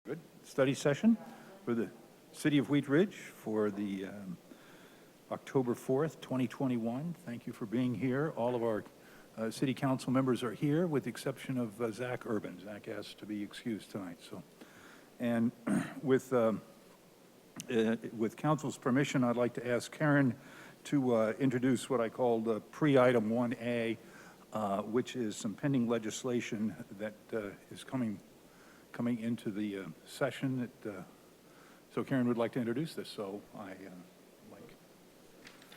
Good. Study session for the City of Wheat Ridge for the October 4th, 2021. Thank you for being here. All of our city council members are here with the exception of Zach Urban. Zach asked to be excused tonight. So, and with council's permission, I'd like to ask Karen to introduce what I called pre-item 1A, which is some pending legislation that is coming into the session. So Karen would like to introduce this. So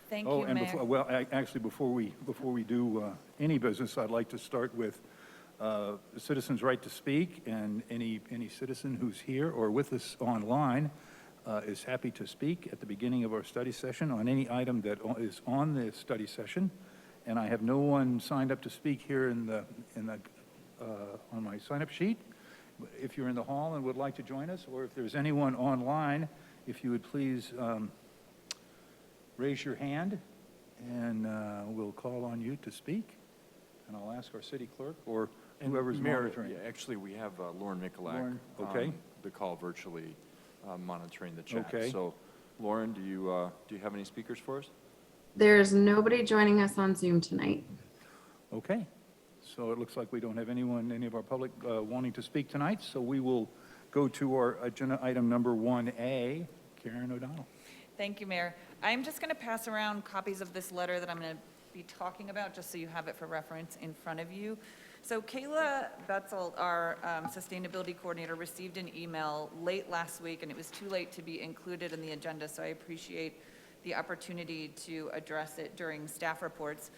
Thank you, and Mayor. actually, before we do any business, I'd like to start with the citizens' right to speak, and any citizen who's here or with us online is happy to speak at the beginning of our study session on any item that is on the study session. And I have no one signed up to speak here on my sign-up sheet. If you're in the hall and would like to join us, or if there's anyone online, if you would please raise your hand, and we'll call on you to speak. And I'll ask our city clerk or whoever's monitoring. Yeah, actually, we have Lauren Mikulak Lauren, okay. on the call virtually monitoring the chat. Okay. So, Lauren, do you have any speakers for us? There's nobody joining us on Zoom tonight. Okay. So it looks like we don't have any of our public wanting to speak tonight. So we will go to our agenda item number 1A. Karen O'Donnell. Thank you, Mayor. I'm just going to pass around copies of this letter that I'm going to be talking about, just so you have it for reference in front of you. So Kayla Betzel, our sustainability coordinator, received an email late last week, and it was too late to be included in the agenda, so I appreciate the opportunity to address it during staff reports.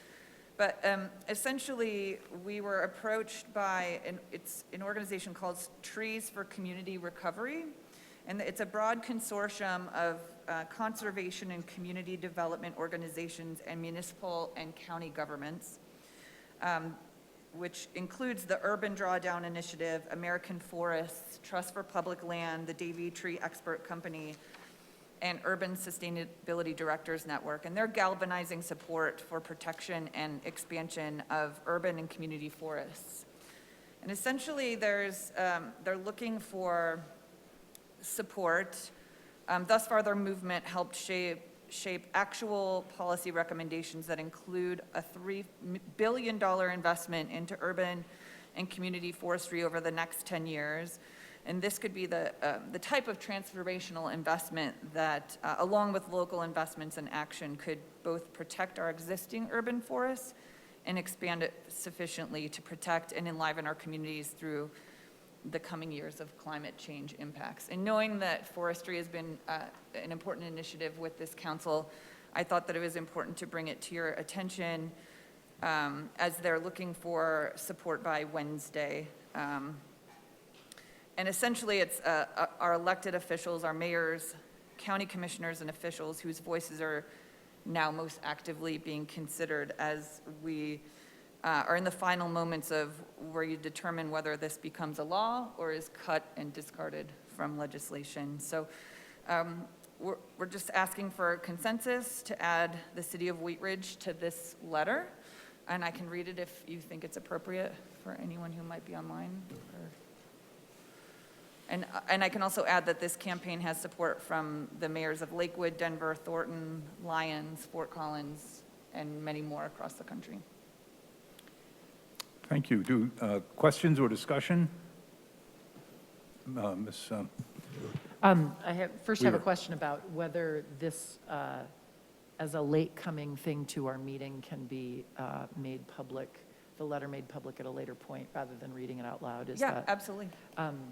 But essentially, we were approached by an organization called Trees for Community Recovery, and it's a broad consortium of conservation and community development organizations and municipal and county governments, which includes the Urban Drawdown Initiative, American Forests, Trust for Public Land, the Davey Tree Expert Company, and Urban Sustainability Directors Network. And they're galvanizing support for protection and expansion of urban and community forests. And essentially, they're looking for support. Thus far, their movement helped shape actual policy recommendations that include a $3 billion investment into urban and community forestry over the next 10 years. And this could be the type of transformational investment that, along with local investments and action, could both protect our existing urban forests and expand it sufficiently to protect and enliven our communities through the coming years of climate change impacts. And knowing that forestry has been an important initiative with this council, I thought that it was important to bring it to your attention as they're looking for support by Wednesday. And essentially, it's our elected officials, our mayors, county commissioners, and officials whose voices are now most actively being considered as we are in the final moments of where you determine whether this becomes a law or is cut and discarded from legislation. So we're just asking for consensus to add the City of Wheat Ridge to this letter. And I can read it if you think it's appropriate for anyone who might be online. And I can also add that this campaign has support from the mayors of Lakewood, Denver, Thornton, Lyons, Fort Collins, and many more across the country. Thank you. Do questions or discussion? Ms. I have a question about whether this, as a late coming thing to our meeting, can be made public, the letter made public at a later point rather than reading it out loud. Yeah, absolutely.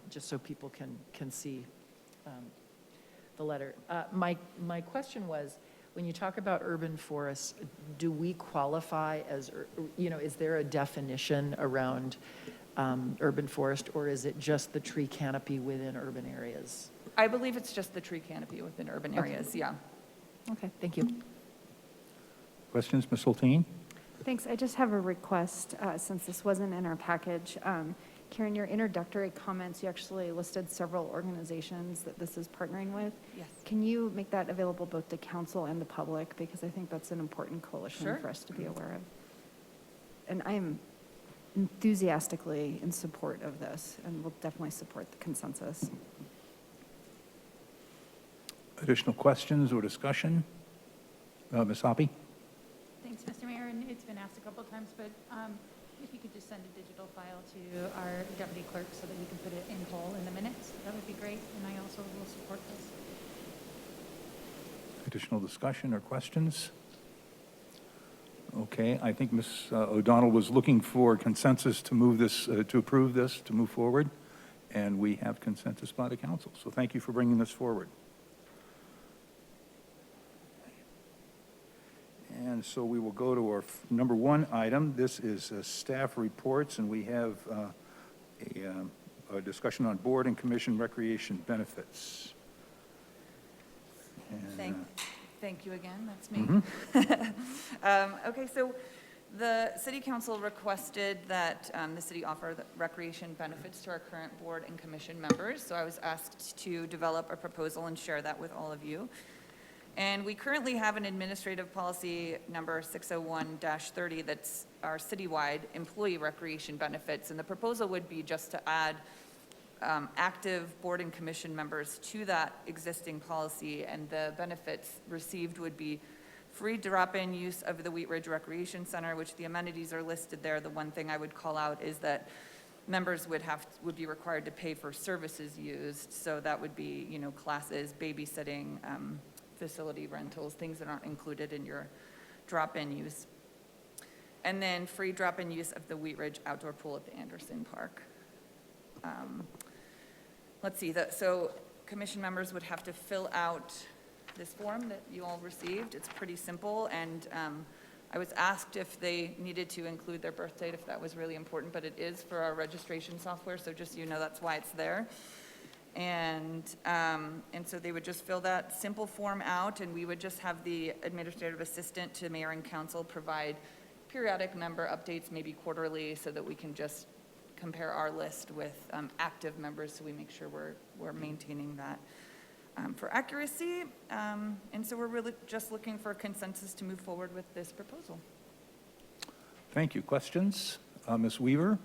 Just so people can see the letter. My question was, when you talk about urban forests, do we qualify as, is there a definition around urban forest, or is it just the tree canopy within urban areas? I believe it's just the tree canopy within urban areas, yeah. Okay, thank you. Questions, Ms. Soltine? Thanks. I just have a request, since this wasn't in our package. Karen, your introductory comments, you actually listed several organizations that this is partnering with. Yes. Can you make that available both to council and the public? Because I think that's an important coalition for us to be aware of. And I'm enthusiastically in support of this, and we'll definitely support the consensus. Additional questions or discussion? Ms. Hoppe? Thanks, Mr. Mayor, and it's been asked a couple of times, but if you could just send a digital file to our deputy clerk so that we can put it in whole in the minutes, that would be great, and I also will support this. Additional discussion or questions? Okay, I think Ms. O'Donnell was looking for consensus to move this, to approve this, to move forward, and we have consensus by the council. So thank you for bringing this forward. And so we will go to our number one item. This is staff reports, and we have a discussion on board and commission recreation benefits. And, Thank you again, that's me. Okay, so the city council requested that the city offer the recreation benefits to our current board and commission members. So I was asked to develop a proposal and share that with all of you. And we currently have an administrative policy number 601-30 that's our citywide employee recreation benefits. And the proposal would be just to add active board and commission members to that existing policy, and the benefits received would be free drop-in use of the Wheat Ridge Recreation Center, which the amenities are listed there. The one thing I would call out is that members would be required to pay for services used. So that would be, you know, classes, babysitting, facility rentals, things that aren't included in your drop-in use. And then free drop-in use of the Wheat Ridge outdoor pool at the Anderson Park. Let's see, so commission members would have to fill out this form that you all received. It's pretty simple, and I was asked if they needed to include their birth date, if that was really important, but it is for our registration software, so just so you know, that's why it's there. And so they would just fill that simple form out, and we would just have the administrative assistant to mayor and council provide periodic member updates, maybe quarterly, so that we can just compare our list with active members, so we make sure we're maintaining that for accuracy. And so we're really just looking for consensus to move forward with this proposal. thank you. Questions? Ms. Weaver?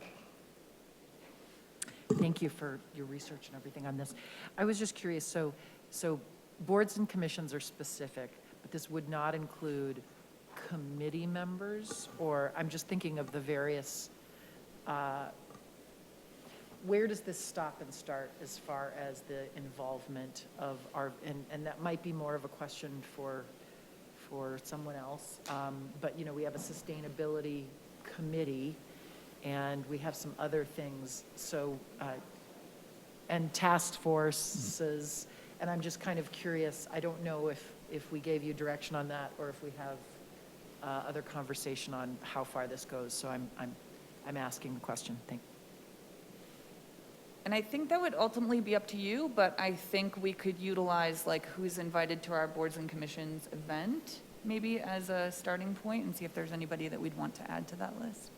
Thank you for your research and everything on this. I was just curious, so boards and commissions are specific, but this would not include committee members? Or I'm just thinking of the various, where does this stop and start as far as the involvement of our, and that might be more of a question for someone else, but, you know, we have a sustainability committee, and we have some other things, so, and task forces, and I'm just kind of curious, I don't know if we gave you direction on that, or if we have other conversation on how far this goes, so I'm asking the question. Thank you. And I think that would ultimately be up to you, but I think we could utilize like who's invited to our boards and commissions event, maybe as a starting point, and see if there's anybody that we'd want to add to that list.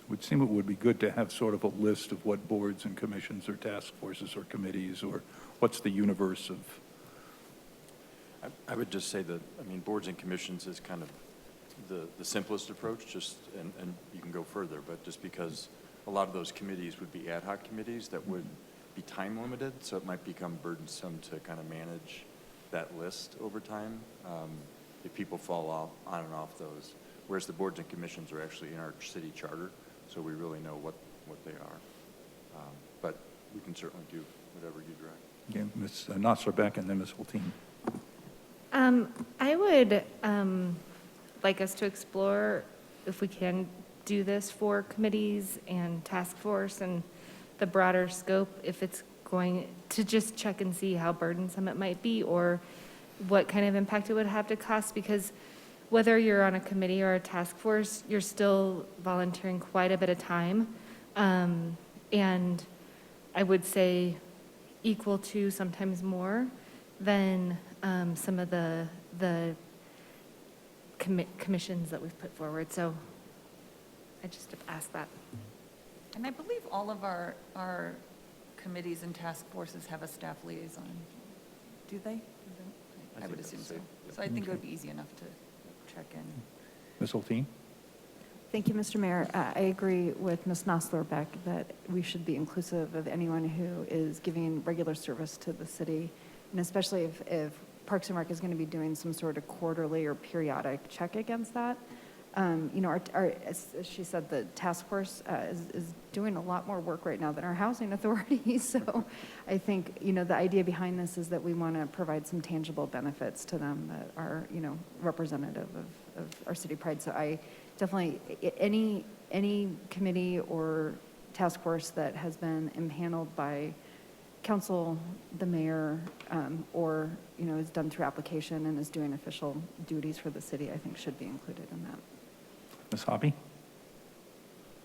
It would seem it would be good to have sort of a list of what boards and commissions or task forces or committees, or what's the universe of. I would just say that, I mean, boards and commissions is kind of the simplest approach, just, and you can go further, but just because a lot of those committees would be ad hoc committees that would be time limited, so it might become burdensome to kind of manage that list over time if people fall off, on and off those. Whereas the boards and commissions are actually in our city charter, so we really know what they are. But we can certainly do whatever you direct. Yeah, Ms. Nosserbeck and then Ms. Hulteen. I would like us to explore if we can do this for committees and task force and the broader scope, if it's going to just check and see how burdensome it might be or what kind of impact it would have to cost, because whether you're on a committee or a task force, you're still volunteering quite a bit of time. And I would say equal to, sometimes more, than some of the commissions that we've put forward. So I just asked that. And I believe all of our committees and task forces have a staff liaison. Do they? I would think assume that's so. safe, yeah. So I think it would be easy enough to check in. Ms. Hulteen? Thank you, Mr. Mayor. I agree with Ms. Nosler-Beck that we should be inclusive of anyone who is giving regular service to the city, and especially if Parks and Rec is going to be doing some sort of quarterly or periodic check against that. You know, as she said, the task force is doing a lot more work right now than our housing authority. So I think, you know, the idea behind this is that we want to provide some tangible benefits to them that are, you know, representative of our city pride. So I definitely, any committee or task force that has been impaneled by council, the mayor, or, you know, is done through application and is doing official duties for the city, I think should be included in that. Ms. Hoppy?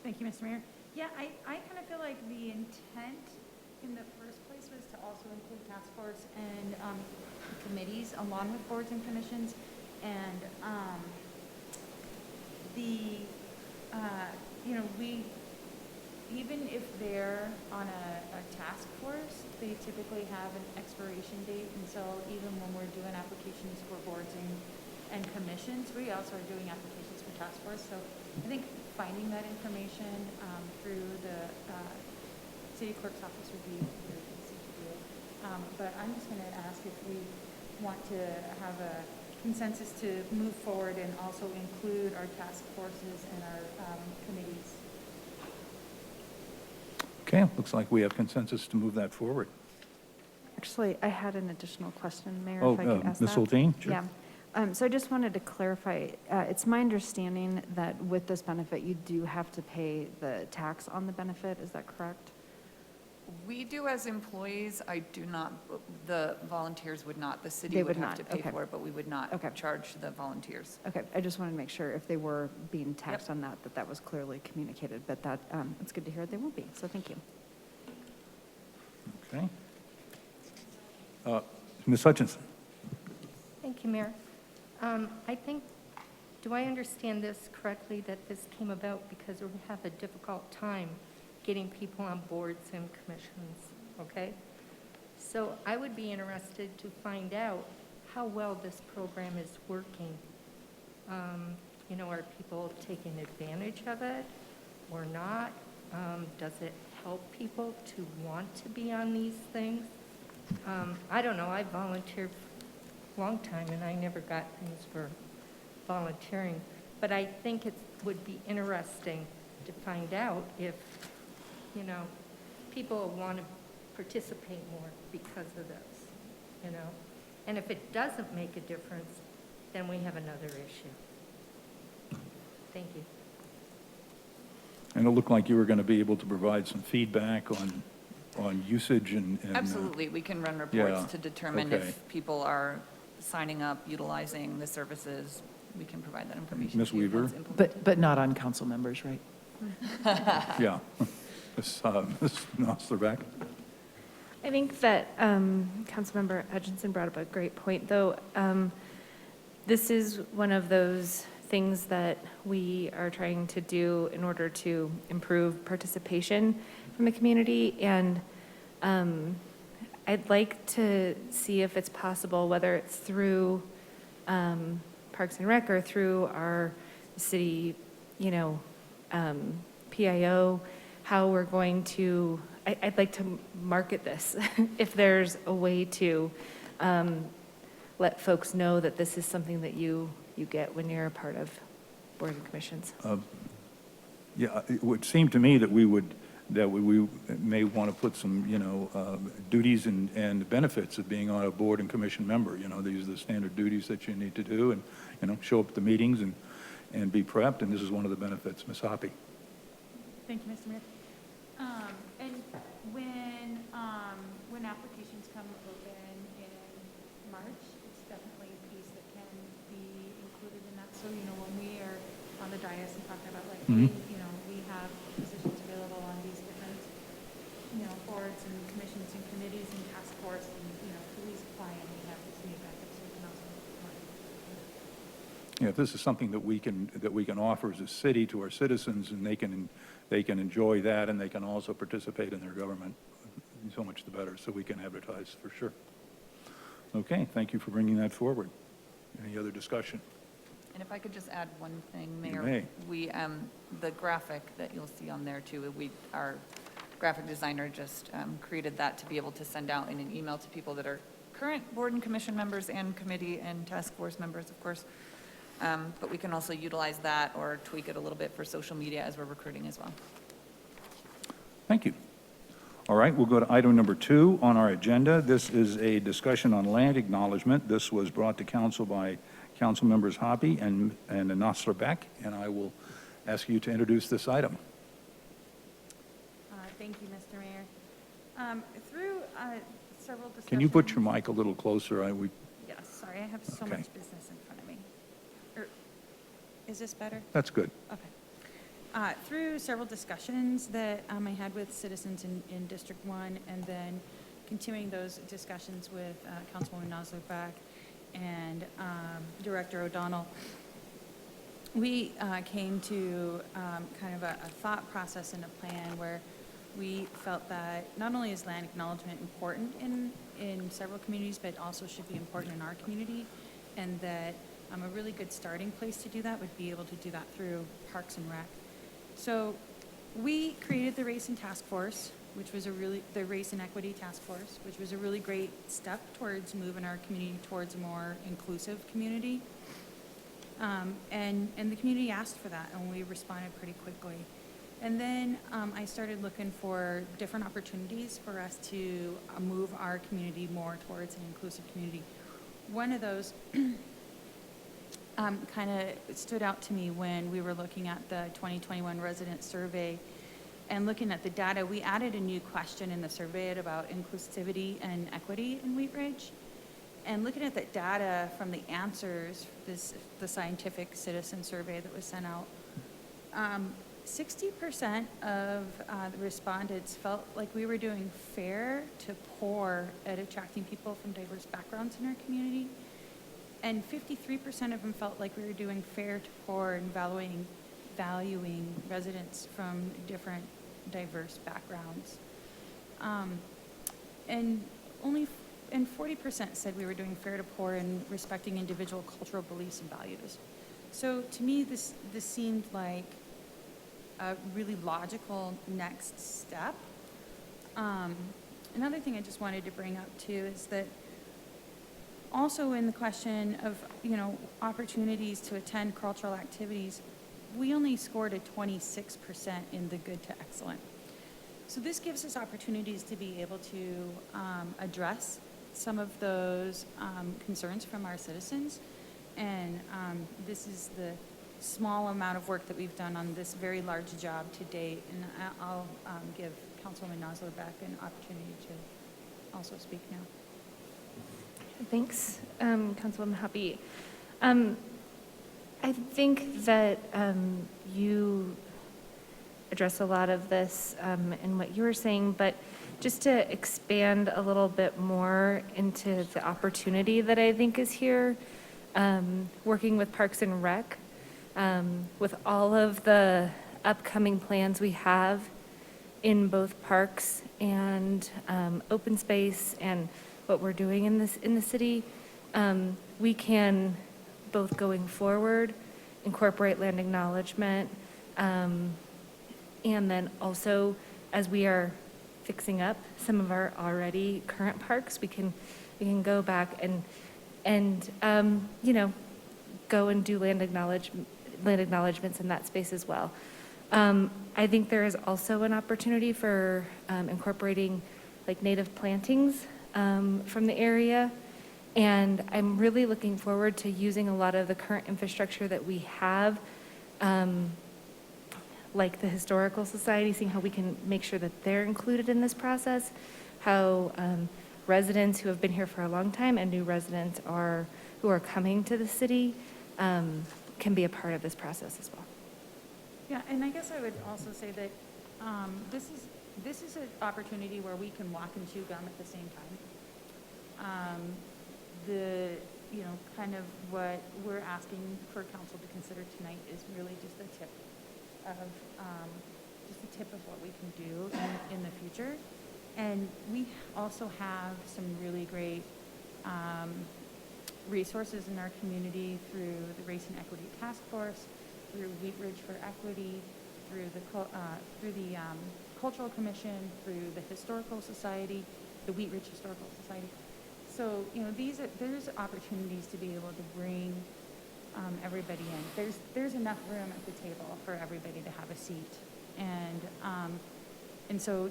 Thank you, Mr. Mayor. Yeah, I kind of feel like the intent in the first place was to also include task force and committees along with boards and commissions. And you know, even if they're on a task force, they typically have an expiration date. And so even when we're doing applications for boards and commissions, we also are doing applications for task force. So I think finding that information through the city clerk's office would be very easy to do. But I'm just going to ask if we want to have a consensus to move forward and also include our task forces and our committees. Okay, looks like we have consensus to move that forward. Actually, I had an additional question, Mayor, Oh, if I could ask that. Ms. Soltine? Sure. Yeah. So I just wanted to clarify, it's my understanding that with this benefit, you do have to pay the tax on the benefit, is that correct? We do as employees, I do not, the volunteers would not, the city They would would have to not, pay okay. for it, but we would not Okay. charge the volunteers. Okay, I just wanted to make sure if they were being taxed on that, that was clearly communicated, but that, it's good to hear they will be, so thank you. Okay. Ms. Hutchinson? Thank you, Mayor. I think, do I understand this correctly, that this came about because we have a difficult time getting people on boards and commissions, okay? So I would be interested to find out how well this program is working. You know, are people taking advantage of it or not? Does it help people to want to be on these things? I don't know, I volunteered for a long time and I never got things for volunteering, but I think it would be interesting to find out if, you know, people want to participate more because of this, you know? And if it doesn't make a difference, then we have another issue. Thank you. And it looked like you were going to be able to provide some feedback on usage and Absolutely, we can run yeah, reports to determine okay. if people are signing up, utilizing the services. We can provide that information. Ms. to you Weaver? once implemented. But not on council members, right? Yeah. Ms. Nosler-Beck? I think that Councilmember Hutchinson brought up a great point, though. This is one of those things that we are trying to do in order to improve participation from the community, and I'd like to see if it's possible, whether it's through Parks and Rec or through our city, you know, PIO, how we're going to, I'd like to market this, if there's a way to let folks know that this is something that you get when you're a part of boards and commissions. Yeah, it would seem to me that we may want to put some, you know, duties and benefits of being on a board and commission member. You know, these are the standard duties that you need to do, and, you know, show up at the meetings and be prepped, and this is one of the benefits. Ms. Hoppy? Thank you, Mr. Mayor. And when applications come open in March, it's definitely a piece that can be included in that. So, you know, when we are on the dais and talking about like, Mhm. hey, you know, we have positions available on these different, you know, boards and commissions and committees and task force, and, you know, please apply, and we have this new backup, so we can also market. Yeah, if this is something that we can offer as a city to our citizens, and they can enjoy that, and they can also participate in their government, so much the better, so we can advertise for sure. Okay, thank you for bringing that forward. Any other discussion? And And if I could just add one thing, You Mayor. may. We, the graphic that you'll see on there too, our graphic designer just created that to be able to send out in an email to people that are current board and commission members and committee and task force members, of course. But we can also utilize that or tweak it a little bit for social media as we're recruiting as well. Thank you. All right, we'll go to item number 2 on our agenda. This is a discussion on land acknowledgement. This was brought to council by council members Hoppy and Nosler Beck, and I will ask you to introduce this item. Thank you, Mr. Mayor. Through several discussions. Can you put your mic a little closer? Yes, sorry, I have so Okay. much business in front of me. Is this better? That's good. Okay. Through several discussions that I had with citizens in District 1, and then continuing those discussions with Councilwoman Nosler-Beck and Director O'Donnell, we came to kind of a thought process and a plan where we felt that not only is land acknowledgement important in several communities, but also should be important in our community, and that a really good starting place to do that would be able to do that through Parks and Rec. So we created the Race and Task Force, which was the Race and Equity Task Force, which was a really great step towards moving our community towards a more inclusive community. And the community asked for that, and we responded pretty quickly. And then I started looking for different opportunities for us to move our community more towards an inclusive community. One of those kind of stood out to me when we were looking at the 2021 resident survey and looking at the data. We added a new question in the survey about inclusivity and equity in Wheat Ridge. And looking at that data from the answers, the scientific citizen survey that was sent out, 60% of the respondents felt like we were doing fair to poor at attracting people from diverse backgrounds in our community. And 53% of them felt like we were doing fair to poor and valuing residents from different diverse backgrounds. And 40% said we were doing fair to poor and respecting individual cultural beliefs and values. So to me, this seemed like a really logical next step. Another thing I just wanted to bring up too is that also in the question of, opportunities to attend cultural activities, we only scored a 26% in the good to excellent. So this gives us opportunities to be able to address some of those concerns from our citizens. And this is the small amount of work that we've done on this very large job to date. And I'll give Councilwoman Nosler-Beck an opportunity to also speak now. Thanks, Councilwoman Hoppy. I think that you address a lot of this in what you were saying, but just to expand a little bit more into the opportunity that I think is here, working with Parks and Rec, with all of the upcoming plans we have in both parks and open space and what we're doing in the city, we can both going forward incorporate land acknowledgement, and then also as we are fixing up some of our already current parks, we can go back and go and do land acknowledgements in that space as well. I think there is also an opportunity for incorporating like native plantings from the area. And I'm really looking forward to using a lot of the current infrastructure that we have, like the Historical Society, seeing how we can make sure that they're included in this process, how residents who have been here for a long time and new residents who are coming to the city can be a part of this process as well. Yeah, and I guess I would also say that this is an opportunity where we can walk and chew gum at the same time. Kind of what we're asking for council to consider tonight is really just the tip of what we can do in the future. And we also have some really great resources in our community through the Race and Equity Task Force, through Wheat Ridge for Equity, through the Cultural Commission, through the Historical Society, the Wheat Ridge Historical Society. So, there's opportunities to be able to bring everybody in. There's enough room at the table for everybody to have a seat. And so,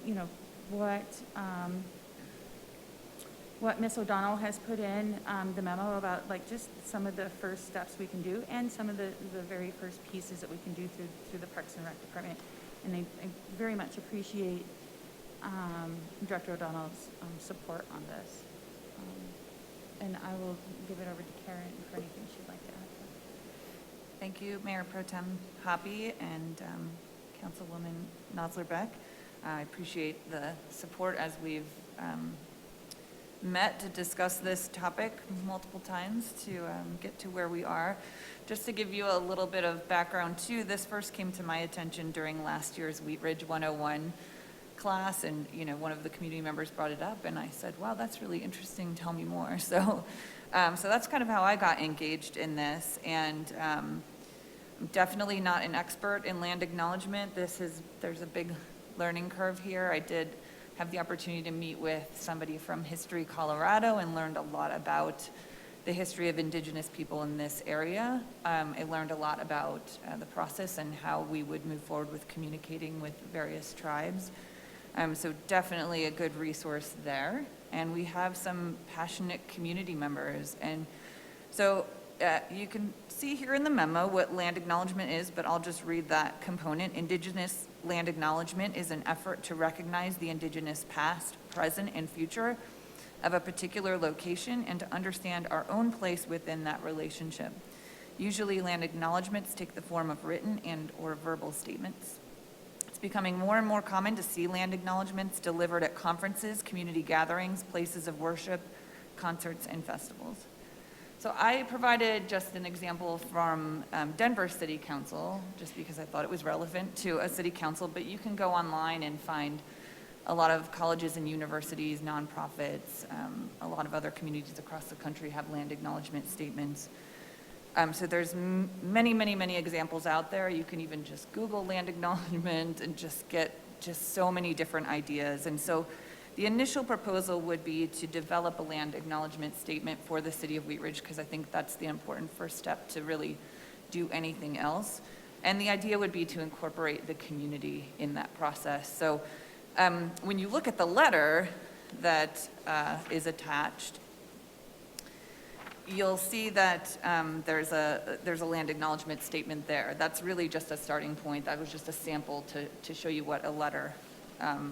what Ms. O'Donnell has put in the memo about just some of the first steps we can do and some of the very first pieces that we can do through the Parks and Rec Department. And I very much appreciate Director O'Donnell's support on this. And I will give it over to Karen for anything she'd like to add. Thank you, Mayor Pro Tem Hoppy and Councilwoman Nosler-Beck. I appreciate the support as we've met to discuss this topic multiple times to get to where we are. Just to give you a little bit of background too, this first came to my attention during last year's Wheat Ridge 101 class, and one of the community members brought it up, and I said, wow, that's really interesting, tell me more. So that's kind of how I got engaged in this, and I'm definitely not an expert in land acknowledgement. There's a big learning curve here. I did have the opportunity to meet with somebody from History Colorado and learned a lot about the history of Indigenous people in this area. I learned a lot about the process and how we would move forward with communicating with various tribes. So definitely a good resource there. And we have some passionate community members. And so you can see here in the memo what land acknowledgement is, but I'll just read that component. Indigenous land acknowledgement is an effort to recognize the Indigenous past, present, and future of a particular location and to understand our own place within that relationship. Usually land acknowledgements take the form of written and/or verbal statements. It's becoming more and more common to see land acknowledgements delivered at conferences, community gatherings, places of worship, concerts, and festivals. So I provided just an example from Denver City Council, just because I thought it was relevant to a city council, but you can go online and find a lot of colleges and universities, nonprofits, a lot of other communities across the country have land acknowledgement statements. So there's many, many, many examples out there. You can even just Google land acknowledgement and just get just so many different ideas. And so the initial proposal would be to develop a land acknowledgement statement for the city of Wheat Ridge, because I think that's the important first step to really do anything else. And the idea would be to incorporate the community in that process. So when you look at the letter that is attached, you'll see that there's a land acknowledgement statement there. That's really just a starting point. That was just a sample to show you what a letter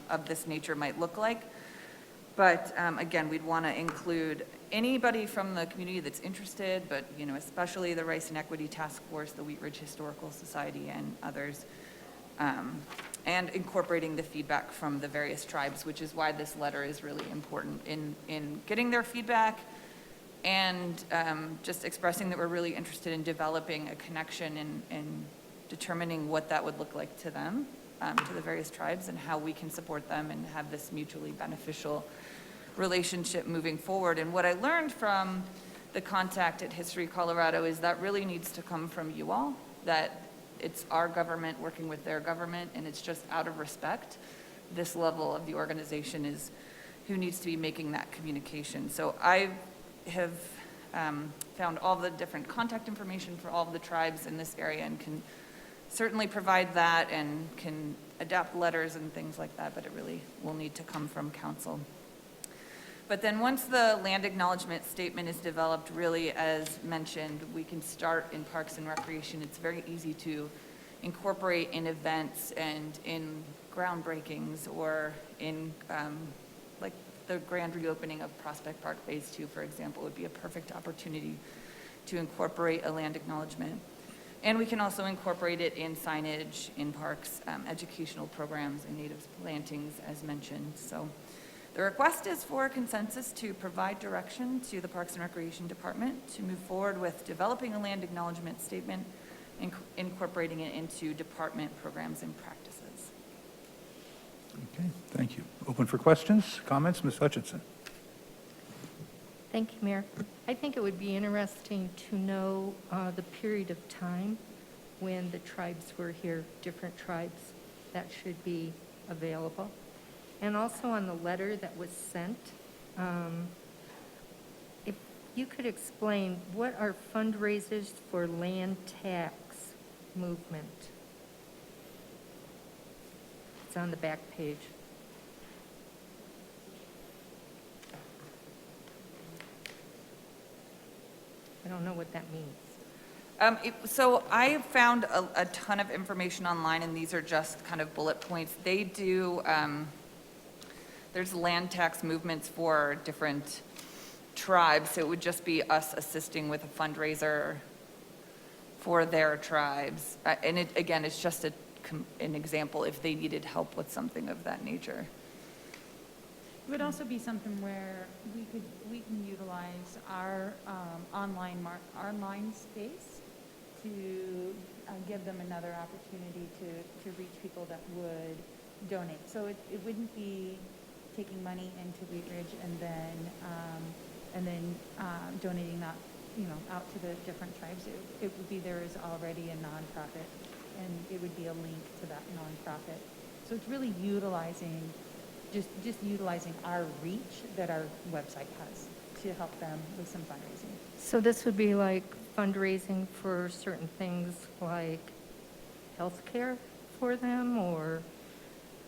of this nature might look like. But again, we'd want to include anybody from the community that's interested, but especially the Race and Equity Task Force, the Wheat Ridge Historical Society, and others, and incorporating the feedback from the various tribes, which is why this letter is really important in getting their feedback and just expressing that we're really interested in developing a connection and determining what that would look like to them, to the various tribes, and how we can support them and have this mutually beneficial relationship moving forward. And what I learned from the contact at History Colorado is that really needs to come from you all, that it's our government working with their government, and it's just out of respect. This level of the organization is who needs to be making that communication. So I have found all the different contact information for all of the tribes in this area and can certainly provide that and can adapt letters and things like that, but it really will need to come from council. But then once the land acknowledgement statement is developed, really, as mentioned, we can start in Parks and Recreation. It's very easy to incorporate in events and in groundbreakings or in like the grand reopening of Prospect Park Phase 2, for example, would be a perfect opportunity to incorporate a land acknowledgement. And we can also incorporate it in signage, in parks, educational programs, and native plantings, as mentioned. So the request is for consensus to provide direction to the Parks and Recreation Department to move forward with developing a land acknowledgement statement and incorporating it into department programs and practices. Okay, thank you. Open for questions, comments, Ms. Hutchinson. Thank you, Mayor. I think it would be interesting to know the period of time when the tribes were here, different tribes. That should be available. And also on the letter that was sent, if you could explain, what are fundraisers for land tax movement? It's on the back page. I don't know what that means. So I found a ton of information online, and these are just kind of bullet points. They do, there's land tax movements for different tribes, so it would just be us assisting with a fundraiser for their tribes. And it, again, it's just an example if they needed help with something of that nature. It would also be something where we can utilize our online space to give them another opportunity to reach people that would donate. So it wouldn't be taking money into Wheat Ridge and then donating that, out to the different tribes. It would be there is already a nonprofit, and it would be a link to that nonprofit. So it's really utilizing our reach that our website has to help them with some fundraising. So this would be like fundraising for certain things like healthcare for them, or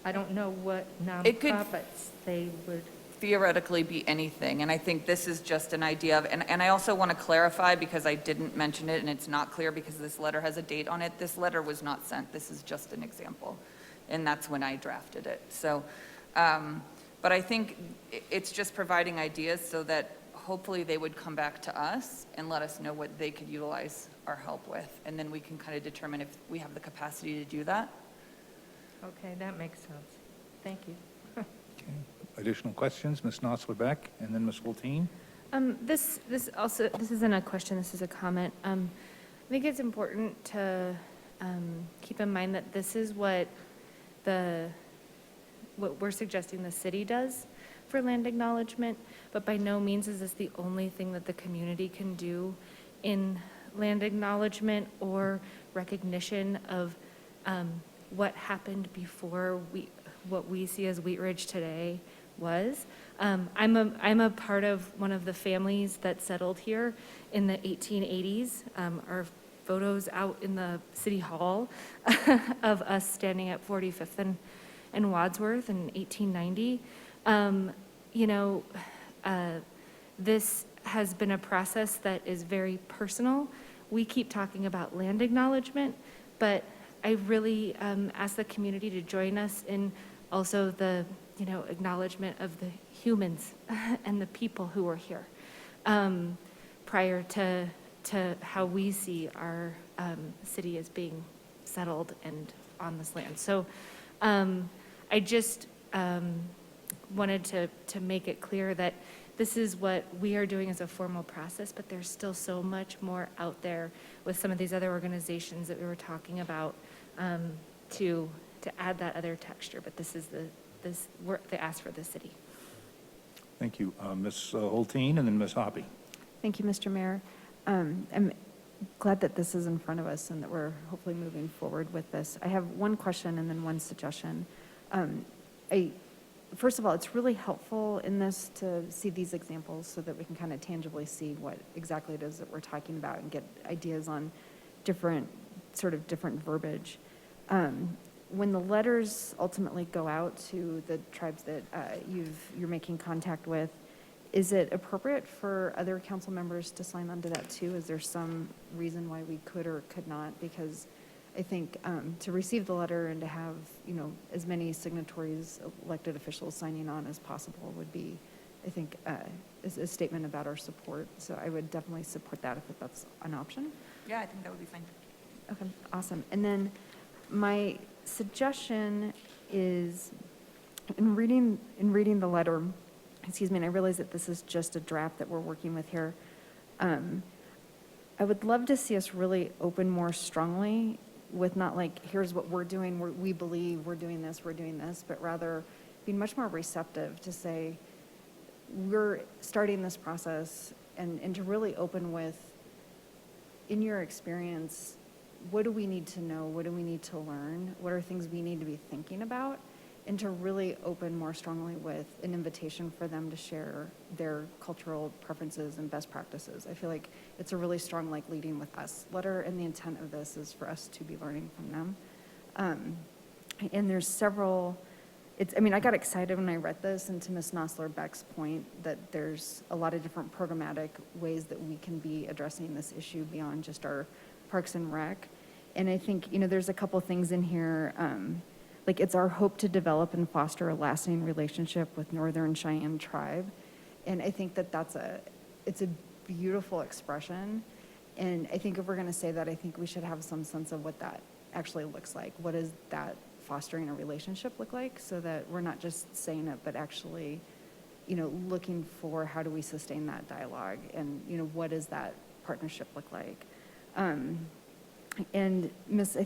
I don't know what It could- nonprofits they would. Theoretically be anything, and I think this is just an idea of, and I also want to clarify, because I didn't mention it, and it's not clear because this letter has a date on it. This letter was not sent. This is just an example, and that's when I drafted it. So, but I think it's just providing ideas so that hopefully they would come back to us and let us know what they could utilize our help with, and then we can kind of determine if we have the capacity to do that. Okay, that makes sense. Thank you. Okay. Additional questions? Ms. Nosler-Beck, and then Ms. Hulteen? This isn't a question, this is a comment. I think it's important to keep in mind that this is what we're suggesting the city does for land acknowledgement, but by no means is this the only thing that the community can do in land acknowledgement or recognition of what happened before what we see as Wheat Ridge today was. I'm a part of one of the families that settled here in the 1880s. Our photos out in the city hall of us standing at 45th and Wadsworth in 1890. This has been a process that is very personal. We keep talking about land acknowledgement, but I really ask the community to join us in also the acknowledgement of the humans and the people who were here prior to how we see our city as being settled and on this land. So I just wanted to make it clear that this is what we are doing as a formal process, but there's still so much more out there with some of these other organizations that we were talking about to add that other texture. But this is the ask for the city. Thank you. Ms. Hulteen, and then Ms. Hoppy. Thank you, Mr. Mayor. I'm glad that this is in front of us and that we're hopefully moving forward with this. I have one question and then one suggestion. First of all, it's really helpful in this to see these examples so that we can kind of tangibly see what exactly it is that we're talking about and get ideas on different verbiage. When the letters ultimately go out to the tribes that you're making contact with, is it appropriate for other council members to sign on to that too? Is there some reason why we could or could not? Because I think to receive the letter and to have, as many signatories, elected officials signing on as possible would be, I think, is a statement about our support. So I would definitely support that if that's an option. Yeah, I think that would be fine. Okay, awesome. And then my suggestion is, in reading the letter, and I realize that this is just a draft that we're working with here, I would love to see us really open more strongly with not like, here's what we're doing, we believe we're doing this, but rather being much more receptive to say, we're starting this process and to really open with, in your experience, what do we need to know? What do we need to learn? What are things we need to be thinking about? And to really open more strongly with an invitation for them to share their cultural preferences and best practices. I feel like it's a really strong, like, leading with us letter, and the intent of this is for us to be learning from them. And there's several, I got excited when I read this, and to Ms. Nosler-Beck's point that there's a lot of different programmatic ways that we can be addressing this issue beyond just our Parks and Rec. And I think, there's a couple things in here, like it's our hope to develop and foster a lasting relationship with Northern Cheyenne Tribe. And I think that it's a beautiful expression. And I think if we're gonna say that, I think we should have some sense of what that actually looks like. What does that fostering a relationship look like, so that we're not just saying it, but actually, looking for how do we sustain that dialogue, and, what does that partnership look like? And Miss,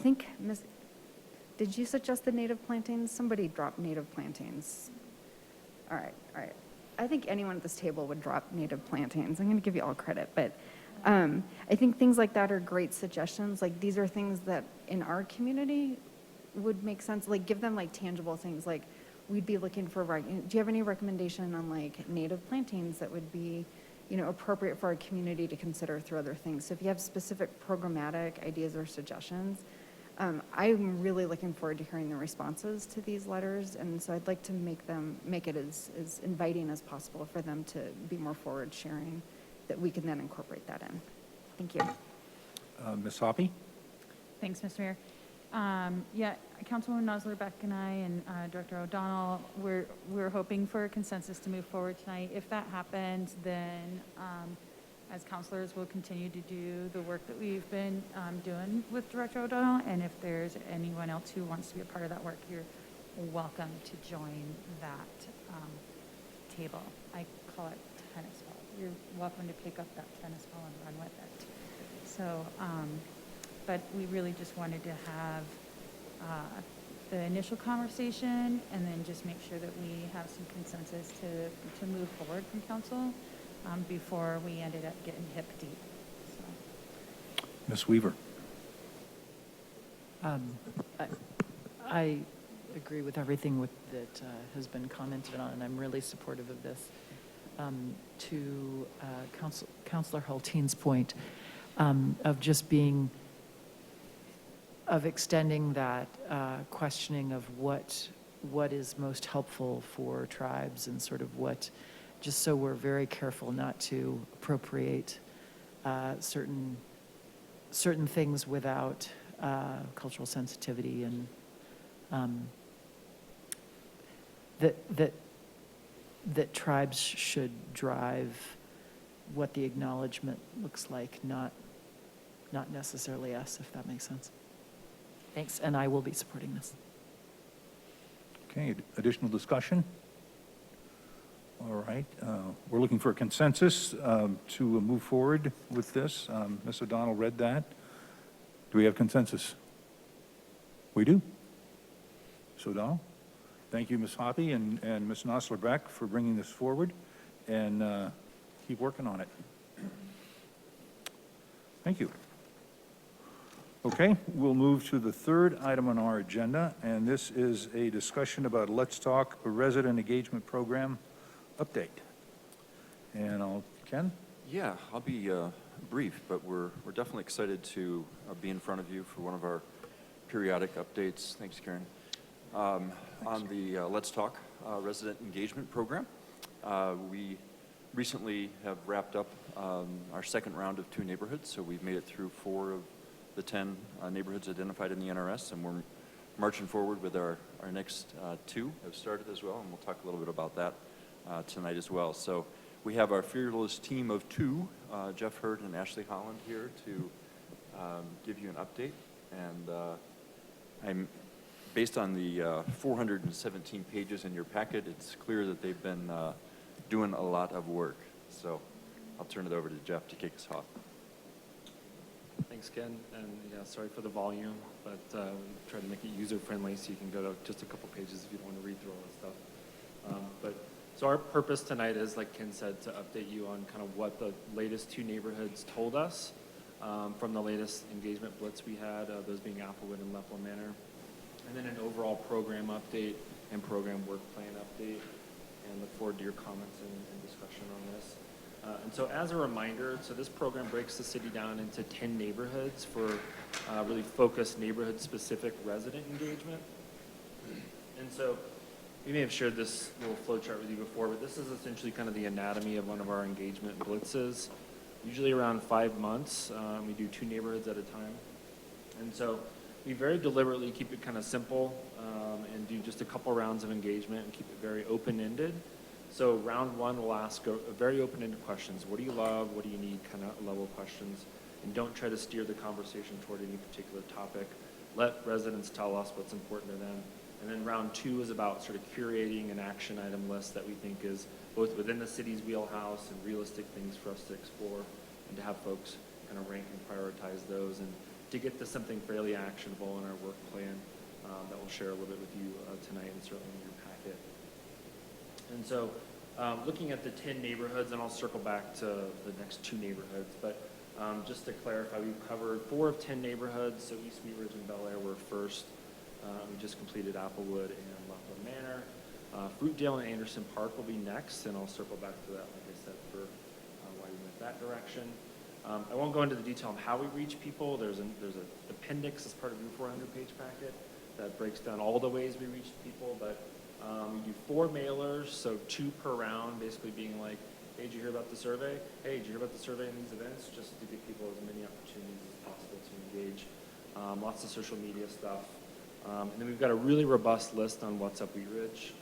did you suggest the native plantings? Somebody dropped native plantings. All right. I think anyone at this table would drop native plantings. I'm going to give you all credit, but I think things like that are great suggestions. Like, these are things that in our community would make sense. Like, give them like tangible things. Like, we'd be looking for, do you have any recommendation on like native plantings that would be, appropriate for our community to consider through other things? So if you have specific programmatic ideas or suggestions, I'm really looking forward to hearing the responses to these letters, and so I'd like to make it as inviting as possible for them to be more forward sharing, that we can then incorporate that in. Thank you. Ms. Hoppy? Thanks, Mr. Mayor. Yeah, Councilwoman Nosler-Beck and I and Director O'Donnell, we're hoping for a consensus to move forward tonight. If that happens, then as counselors, we'll continue to do the work that we've been doing with Director O'Donnell, and if there's anyone else who wants to be a part of that work, you're welcome to join that table. I call it tennis ball. You're welcome to pick up that tennis ball and run with it. So, but we really just wanted to have the initial conversation, and then just make sure that we have some consensus to move forward from council before we ended up getting hip deep. So. Ms. Weaver? I agree with everything that has been commented on, and I'm really supportive of this. To Councilor Hulteen's point of just extending that questioning of what is most helpful for tribes, and sort of what, just so we're very careful not to appropriate certain things without cultural sensitivity, and that tribes should drive what the acknowledgement looks like, not necessarily us, if that makes sense. Thanks, and I will be supporting this. Okay, additional discussion? All right, we're looking for a consensus to move forward with this. Ms. O'Donnell read that. Do we have consensus? We do. Ms. O'Donnell? Thank you, Ms. Hoppy and Ms. Nosler-Beck, for bringing this forward, and keep working on it. Thank you. Okay, we'll move to the third item on our agenda, and this is a discussion about Let's Talk, a resident engagement program update. And Ken? Yeah, I'll be brief, but we're definitely excited to be in front of you for one of our periodic updates. Thanks, Karen. On the Let's Talk resident engagement program, we recently have wrapped up our second round of 2 neighborhoods, so we've made it through 4 of the 10 neighborhoods identified in the NRS, and we're marching forward with our next 2 have started as well, and we'll talk a little bit about that tonight as well. So we have our fearless team of 2, Jeff Hurd and Ashley Holland, here to give you an update. And based on the 417 pages in your packet, it's clear that they've been doing a lot of work. So I'll turn it over to Jeff to kick us off. Thanks, Ken, and yeah, sorry for the volume, but we try to make it user-friendly so you can go to just a couple pages if you don't want to read through all this stuff. But So our purpose tonight is, like Ken said, to update you on kind of what the latest 2 neighborhoods told us from the latest engagement blitz we had, those being Applewood and Leftland Manor, and then an overall program update and program work plan update, and look forward to your comments and discussion on this. And so as a reminder, so this program breaks the city down into 10 neighborhoods for really focused neighborhood-specific resident engagement. And so we may have shared this little flow chart with you before, but this is essentially kind of the anatomy of one of our engagement blitzes. Usually around 5 months, we do 2 neighborhoods at a time. And so we very deliberately keep it kind of simple and do just a couple rounds of engagement and keep it very open-ended. So round 1, we'll ask a very open-ended questions. What do you love? What do you need? Kind of level questions. And don't try to steer the conversation toward any particular topic. Let residents tell us what's important to them. And then round 2 is about sort of curating an action item list that we think is both within the city's wheelhouse and realistic things for us to explore and to have folks kind of rank and prioritize those and to get to something fairly actionable in our work plan that we'll share a little bit with you tonight and certainly in your packet. And so looking at the 10 neighborhoods, and I'll circle back to the next 2 neighborhoods, but just to clarify, we've covered 4 of 10 neighborhoods, so East Wheat Ridge and Bel Air were first. We just completed Applewood and Leftland Manor. Fruitdale and Anderson Park will be next, and I'll circle back to that, like I said, for why we went that direction. I won't go into the detail on how we reach people. There's an appendix as part of your 400-page packet that breaks down all the ways we reach people, but we do 4 mailers, so 2 per round, basically being like, hey, did you hear about the survey? Hey, did you hear about the survey in these events? Just to give people as many opportunities as possible to engage. Lots of social media stuff. And then we've got a really robust list on What's Up Wheat Ridge.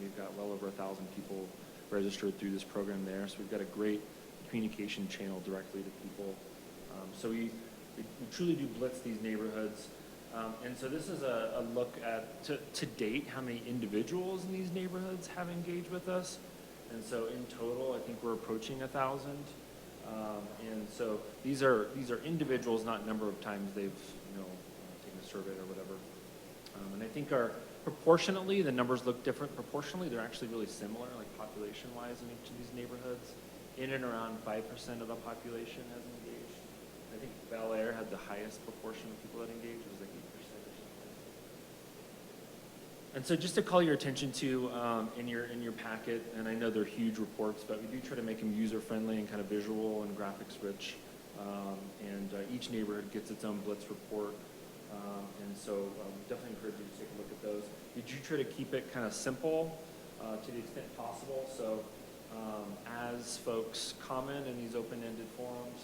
We've got well over 1,000 people registered through this program there, so we've got a great communication channel directly to people. So we truly do blitz these neighborhoods. And so this is a look at, to date, how many individuals in these neighborhoods have engaged with us. And so in total, I think we're approaching 1,000. And so these are individuals, not number of times they've taken a survey or whatever. And I think proportionately, the numbers look different. Proportionally, they're actually really similar, like population-wise in each of these neighborhoods. In and around 5% of the population has engaged. I think Bel Air had the highest proportion of people that engaged. It was like 8% or something. And so just to call your attention to in your packet, and I know they're huge reports, but we do try to make them user-friendly and kind of visual and graphics-rich. And each neighborhood gets its own Blitz report. And so definitely encourage you to take a look at those. We do try to keep it kind of simple to the extent possible. So as folks comment in these open-ended forums,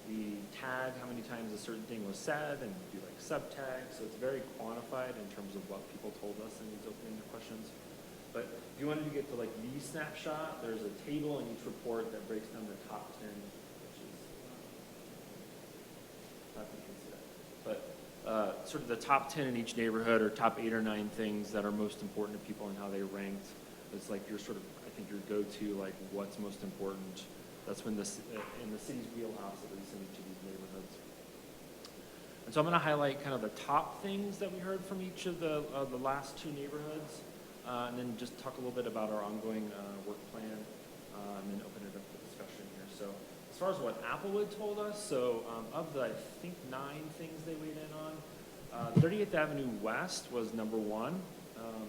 we tag how many times a certain thing was said and do like sub-tags. So it's very quantified in terms of what people told us in these open-ended questions. But if you wanted to get to like the snapshot, there's a table in each report that breaks down the top 10, which is not that you can see that. But sort of the top 10 in each neighborhood or top 8 or 9 things that are most important to people and how they ranked. It's like your sort of, I think your go-to, like what's most important. That's when in the city's wheelhouse, at least in each of these neighborhoods. And so I'm going to highlight kind of the top things that we heard from each of the last 2 neighborhoods, and then just talk a little bit about our ongoing work plan, and then open it up for discussion here. So as far as what Applewood told us, so of the, I think, 9 things they weighed in on, 38th Avenue West was number 1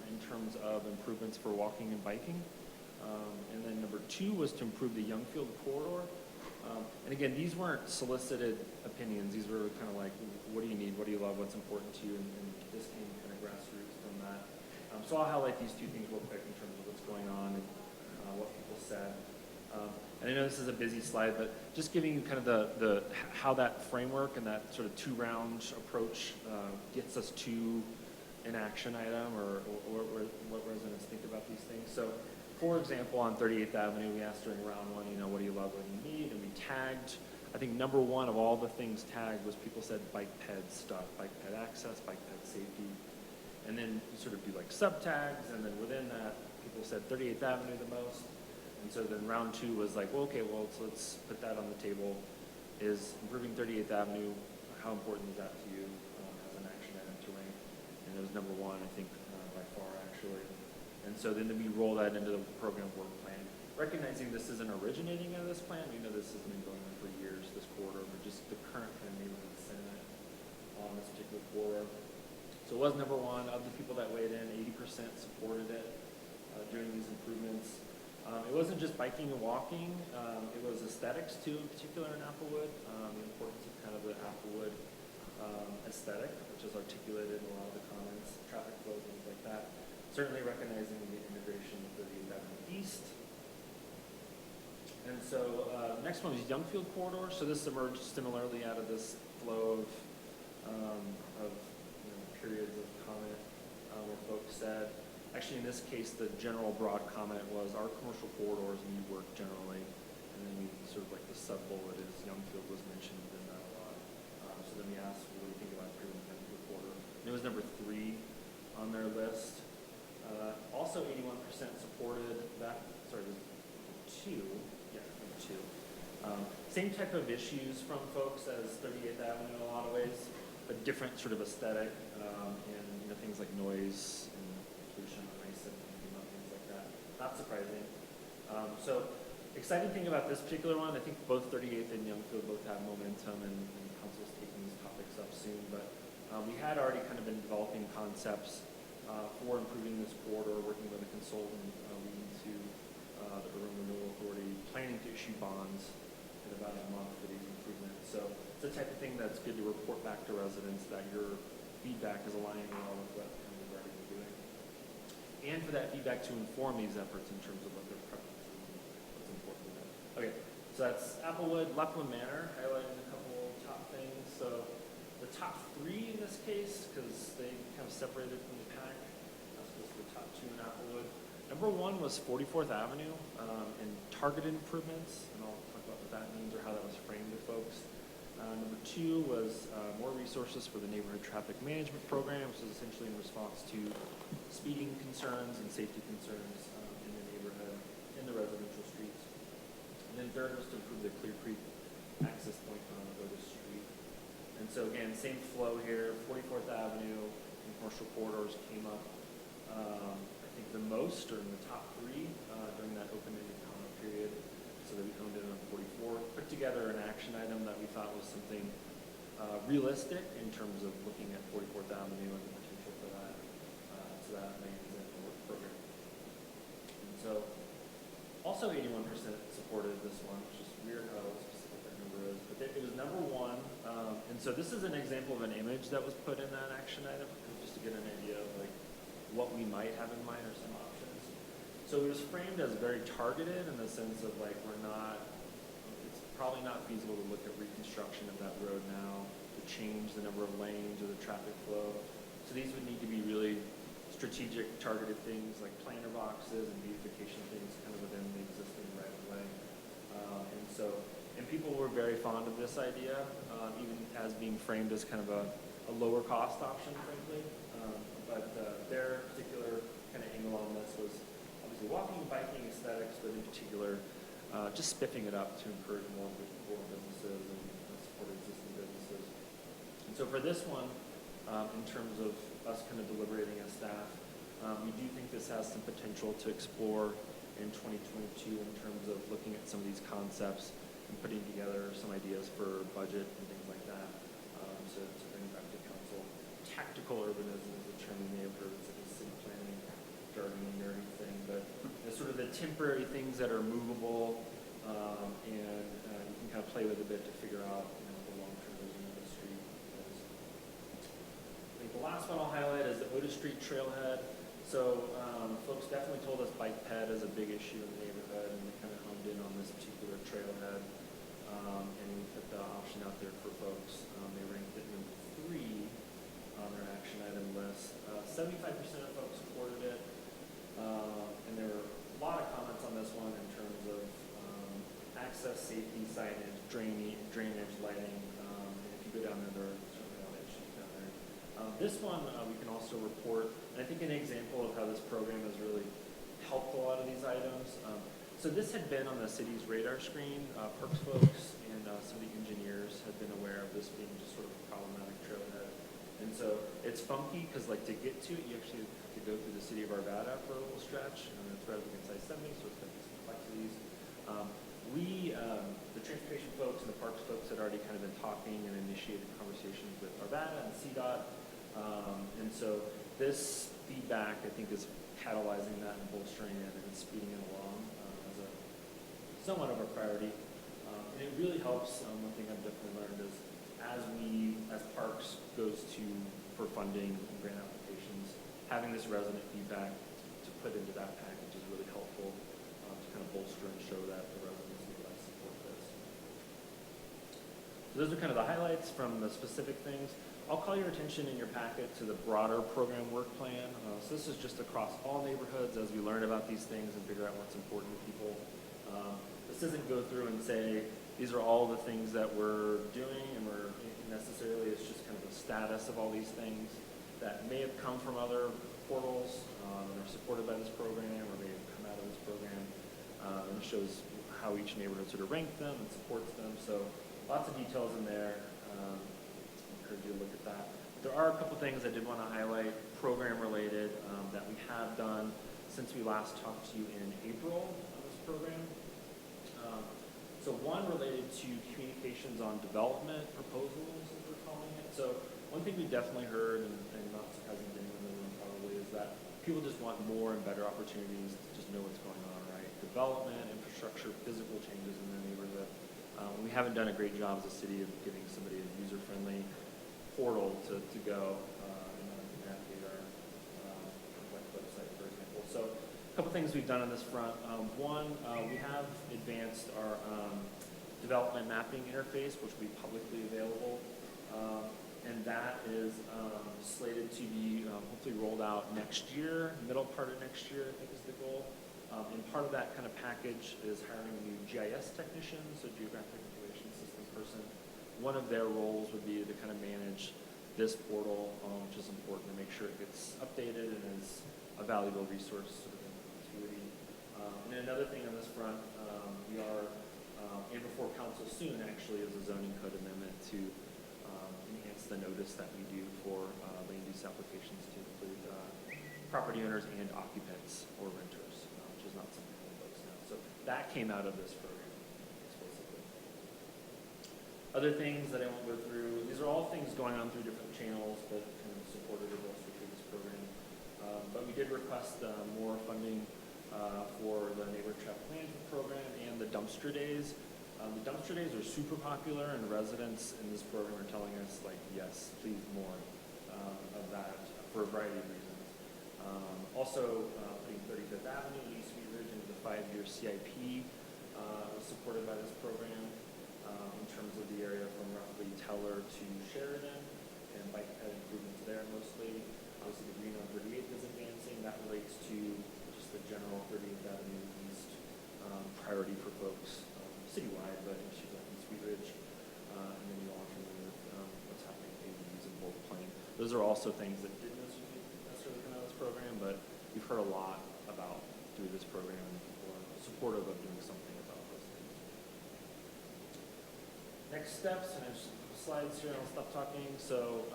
in terms of improvements for walking and biking. And then number 2 was to improve the Youngfield corridor. And again, these weren't solicited opinions. These were kind of like, what do you need? What do you love? What's important to you? And this came kind of grassroots from that. So I'll highlight these 2 things real quick in terms of what's going on and what people said. And I know this is a busy slide, but just giving you kind of the how that framework and that sort of 2-round approach gets us to an action item or what residents think about these things. So, for example, on 38th Avenue, we asked during round 1, what do you love, what do you need? And we tagged, I think number 1 of all the things tagged was people said bike ped stuff, bike ped access, bike ped safety. And then you sort of do like sub-tags, and then within that, people said 38th Avenue the most. And so then round 2 was like, well, okay, well, so let's put that on the table. Is improving 38th Avenue, how important is that to you as an action item to rank? And it was number 1, I think, by far, actually. And so then we roll that into the program work plan, recognizing this isn't originating out of this plan. We know this has been going on for years, this corridor, but just the current kind of neighborhood sentiment on this particular corridor. So it was number one. Of the people that weighed in, 80% supported it doing these improvements. It wasn't just biking and walking. It was aesthetics too, in particular in Applewood. The importance of kind of the Applewood aesthetic, which is articulated in a lot of the comments, traffic flow, things like that. Certainly recognizing the integration of the Avenue East. And so next one is Youngfield Corridor. So this emerged similarly out of this flow of periods of comment where folks said, actually in this case, the general broad comment was our commercial corridors need work generally. And then we sort of like the sub-bullet is Youngfield was mentioned in that a lot. So then we asked, what do you think about improving the Youngfield corridor? And it was number 3 on their list. Also 81% supported that, sorry, it was 2, yeah, number 2. Same type of issues from folks as 38th Avenue in a lot of ways, but different sort of aesthetic and things like noise and pollution on ice and things like that. Not surprising. So exciting thing about this particular one, I think both 38th and Youngfield both have momentum and council's taking these topics up soon, but we had already kind of been developing concepts for improving this corridor, working with a consultant leading to the Urban Renewal Authority, planning to issue bonds in about a month for these improvements. So it's the type of thing that's good to report back to residents that your feedback is aligning well with what we've already been doing. And for that feedback to inform these efforts in terms of what their preferences and what's important to them. Okay, so that's Applewood, Lepland Manor, highlighting a couple top things. So the top 3 in this case, because they kind of separated from the pack, that's just the top 2 in Applewood. Number 1 was 44th Avenue and targeted improvements, and I'll talk about what that means or how that was framed to folks. Number 2 was more resources for the neighborhood traffic management program, which is essentially in response to speeding concerns and safety concerns in the neighborhood, in the residential streets. And then 3rd was to improve the Clear Creek access point on Otis Street. And so again, same flow here, 44th Avenue and commercial corridors came up, I think the most, or in the top 3 during that open-ended comment period. So that we honed in on 44, put together an action item that we thought was something realistic in terms of looking at 44th Avenue and the potential for that. So that lands in the work program. And so also 81% supported this one, which is weird how specific that number is, but it was number 1. And so this is an example of an image that was put in that action item, just to get an idea of like what we might have in mind or some options. So it was framed as very targeted in the sense of like it's probably not feasible to look at reconstruction of that road now to change the number of lanes or the traffic flow. So these would need to be really strategic, targeted things like planter boxes and beautification things kind of within the existing right of way. And people were very fond of this idea, even as being framed as kind of a lower cost option, frankly. But their particular kind of angle on this was obviously walking and biking aesthetics, but in particular, just spiffing it up to encourage more businesses and support existing businesses. And so for this one, in terms of us kind of deliberating as staff, we do think this has some potential to explore in 2022 in terms of looking at some of these concepts and putting together some ideas for budget and things like that. So to bring back to council. Tactical urbanism is a term you may have heard, such as city planning, jargoning or anything, but sort of the temporary things that are movable, and you can kind of play with a bit to figure out the long-term vision of the street. I think the last one I'll highlight is the Otis Street Trailhead. So folks definitely told us bike ped is a big issue in the neighborhood, and we kind of honed in on this particular trailhead, and we put the option out there for folks. They ranked it number 3 on their action item list. 75% of folks supported it, and there were a lot of comments on this one in terms of access, safety, signage, drainage, lighting. And if you go down there are certainly a lot of issues down there. This one we can also report, and I think an example of how this program has really helped a lot of these items. So this had been on the city's radar screen. Perks folks and some of the engineers had been aware of this being just sort of a problematic trailhead. And And so it's funky because like to get to it, you actually have to go through the city of Arvada for a little stretch, and it's right up against I-70, so it's got these complexities. The transportation folks and the parks folks had already kind of been talking and initiated conversations with Arvada and CDOT. And so this feedback, I think, is catalyzing that and bolstering it and speeding it along as a somewhat of a priority. And it really helps. One thing I've definitely learned is as parks goes for funding and grant applications, having this resident feedback to put into that package is really helpful to kind of bolster and show that the residents support this. So those are kind of the highlights from the specific things. I'll call your attention in your packet to the broader program work plan. So this is just across all neighborhoods as we learn about these things and figure out what's important to people. This doesn't go through and say, these are all the things that we're doing, and necessarily it's just kind of a status of all these things that may have come from other portals and are supported by this program, or may have come out of this program. And it shows how each neighborhood sort of ranked them and supports them. So lots of details in there. Encourage you to look at that. There are a couple things I did want to highlight, program related, that we have done since we last talked to you in April on this program. So one related to communications on development proposals, as we're calling it. So one thing we definitely heard, and not surprising to anyone in the room probably, is that people just want more and better opportunities to just know what's going on, right? Development, infrastructure, physical changes in their neighborhood. We haven't done a great job as a city of giving somebody a user-friendly portal to go and navigate our website, for example. So a couple things we've done on this front. One, we have advanced our development mapping interface, which will be publicly available. And that is slated to be hopefully rolled out next year, middle part of next year, I think is the goal. And part of that kind of package is hiring a new GIS technician, so Geographic Information System person. One of their roles would be to kind of manage this portal, which is important to make sure it gets updated and is a valuable resource sort of in perpetuity. And another thing on this front, we are, and before council soon actually, is a zoning code amendment to enhance the notice that we do for land use applications to include property owners and occupants or renters, which is not something that folks know. So that came out of this program explicitly. Other things that I won't go through, these are all things going on through different channels, but kind of supported or bolstered through this program. But we did request more funding for the neighborhood traffic management program and the dumpster days. The dumpster days are super popular, and residents in this program are telling us, like, yes, please more of that for a variety of reasons. Also, putting 35th Avenue and East Sweet Ridge into the 5-year CIP was supported by this program in terms of the area from roughly Teller to Sheridan, and bike path improvements there mostly. Obviously, the green on 38th is advancing. That relates to just the general 38th Avenue East priority for folks citywide, but issues like in Sweet Ridge, and then you all familiar with what's happening in ADUs and Bold Plain. Those are also things that didn't necessarily come out of this program, but we've heard a lot about through this program, and people are supportive of doing something about those things. Next steps, and there's slides here, I'll stop talking. So,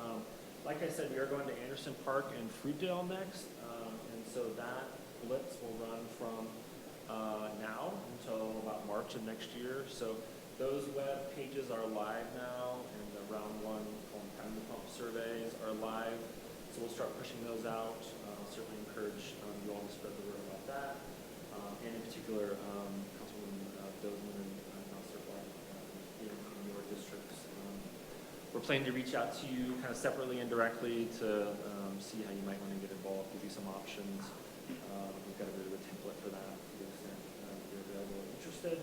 like I said, we are going to Anderson Park and Fruitdale next, and so that Blitz will run from now until about March of next year. So those web pages are live now, and the round one called Time to Pump surveys are live. So we'll start pushing those out. Certainly encourage you all to spread the word about that. And in particular, Councilwoman Dozeman and Councilor Black in your districts. We're planning to reach out to you kind of separately and directly to see how you might want to get involved, give you some options. We've got a bit of a template for that to the extent you're available and interested.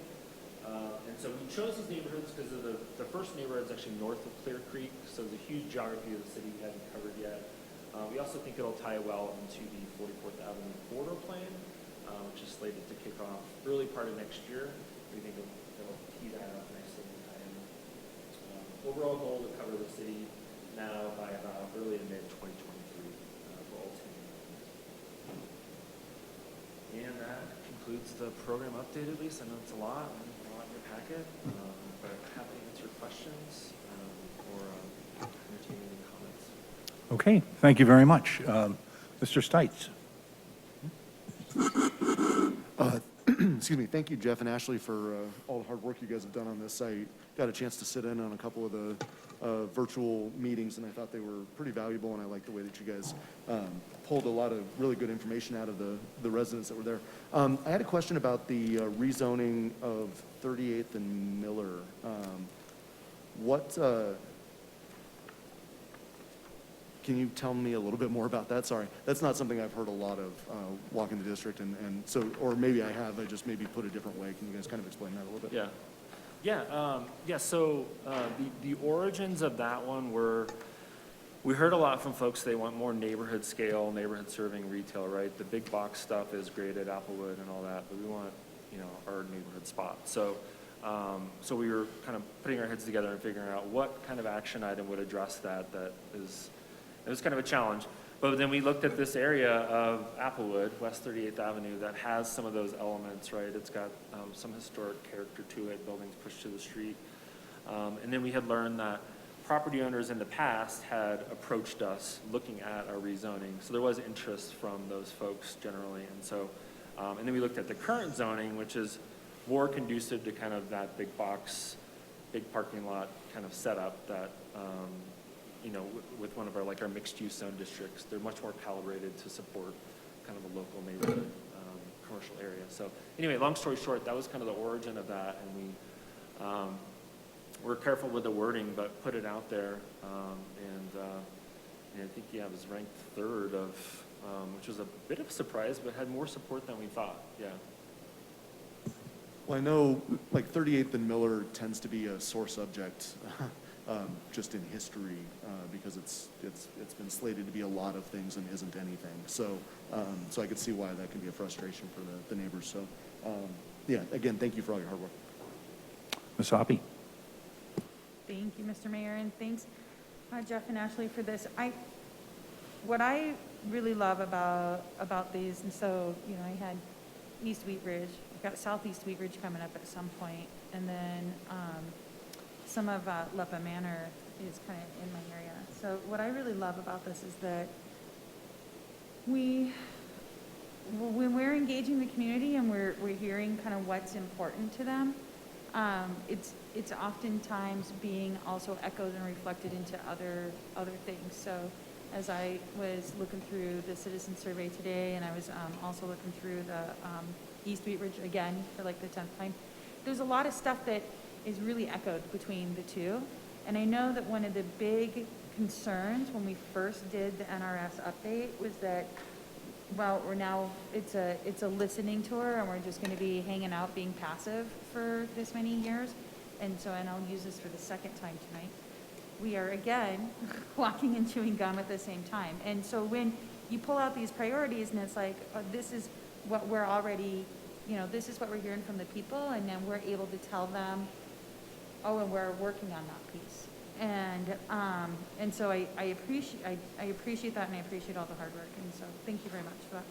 And so we chose these neighborhoods because of the first neighborhood is actually north of Clear Creek, so there's a huge geography of the city we haven't covered yet. We also think it'll tie well into the 44th Avenue border plan, which is slated to kick off early part of next year. We think it'll tee that up nicely and tie in. Overall goal to cover the city now by about early to mid 2023 for all 10 neighborhoods. And that concludes the program update, at least. I know it's a lot in your packet, but happy to answer questions or entertain any comments. Okay, thank you very much. Mr. Stites? Excuse me. Thank you, Jeff and Ashley, for all the hard work you guys have done on this. I got a chance to sit in on a couple of the virtual meetings, and I thought they were pretty valuable, and I like the way that you guys pulled a lot of really good information out of the residents that were there. I had a question about the rezoning of 38th and Miller. Can you tell me a little bit more about that? Sorry, that's not something I've heard a lot of walking the district, and so, or maybe I have, I just maybe put a different way. Can you guys kind of explain that a little bit? So the origins of that one were, we heard a lot from folks, they want more neighborhood scale, neighborhood serving retail, right? The big box stuff is great at Applewood and all that, but we want, our neighborhood spot. So we were kind of putting our heads together and figuring out what kind of action item would address that it was kind of a challenge. But then we looked at this area of Applewood, West 38th Avenue, that has some of those elements, right? It's got some historic character to it, buildings pushed to the street. And then we had learned that property owners in the past had approached us looking at our rezoning. So there was interest from those folks generally. And so, and then we looked at the current zoning, which is more conducive to kind of that big box, big parking lot kind of setup that, with one of our mixed-use zone districts, they're much more calibrated to support kind of a local neighborhood commercial area. So anyway, long story short, that was kind of the origin of that, and we were careful with the wording, but put it out there, and I think, it was ranked third of, which was a bit of a surprise, but had more support than we thought, yeah. Well, I know 38th and Miller tends to be a sore subject just in history because it's been slated to be a lot of things and isn't anything. So I could see why that can be a frustration for the neighbors. So again, thank you for all your hard work. Ms. Hoppe? Thank you, Mr. Mayor, and thanks, Jeff and Ashley, for this. What I really love about these, and so, I had East Wheat Ridge, I've got Southeast Wheat Ridge coming up at some point, and then some of Lepa Manor is kind of in my area. So what I really love about this is that when we're engaging the community and we're hearing kind of what's important to them, it's oftentimes being also echoed and reflected into other things. So as I was looking through the citizen survey today, and I was also looking through the East Wheat Ridge again for the 10th time, there's a lot of stuff that is really echoed between the two. And I know that one of the big concerns when we first did the NRS update was that, well, it's a listening tour, and we're just going to be hanging out being passive for this many years. And I'll use this for the second time tonight. We are again walking and chewing gum at the same time. And so when you pull out these priorities and it's like, oh, this is what we're already, this is what we're hearing from the people, and then we're able to tell them, oh, and we're working on that piece. And so I appreciate that, and I appreciate all the hard work. And so thank you very much for that.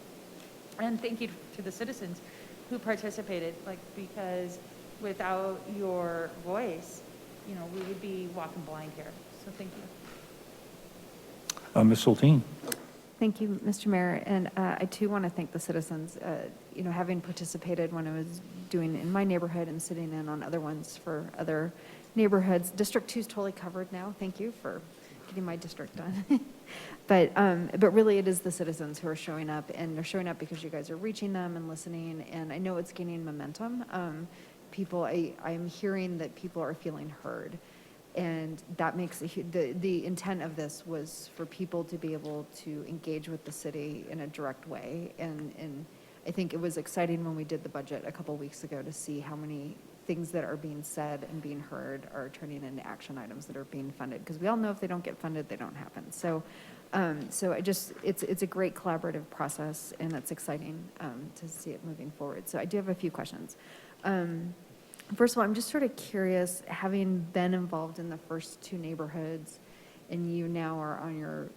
And thank you to the citizens who participated, because without your voice, we would be walking blind here. So thank you. Ms. Soltine? Thank you, Mr. Mayor, and I too want to thank the citizens. Having participated when I was doing in my neighborhood and sitting in on other ones for other neighborhoods. District 2 is totally covered now. Thank you for getting my district done. But really, it is the citizens who are showing up, and they're showing up because you guys are reaching them and listening. And I know it's gaining momentum. I'm hearing that people are feeling heard. And that makes the intent of this was for people to be able to engage with the city in a direct way. And I think it was exciting when we did the budget a couple weeks ago to see how many things that are being said and being heard are turning into action items that are being funded. Because we all know if they don't get funded, they don't happen. So it's a great collaborative process, and it's exciting to see it moving forward. So I do have a few questions. First of all, I'm just sort of curious, having been involved in the first 2 neighborhoods, and you now are on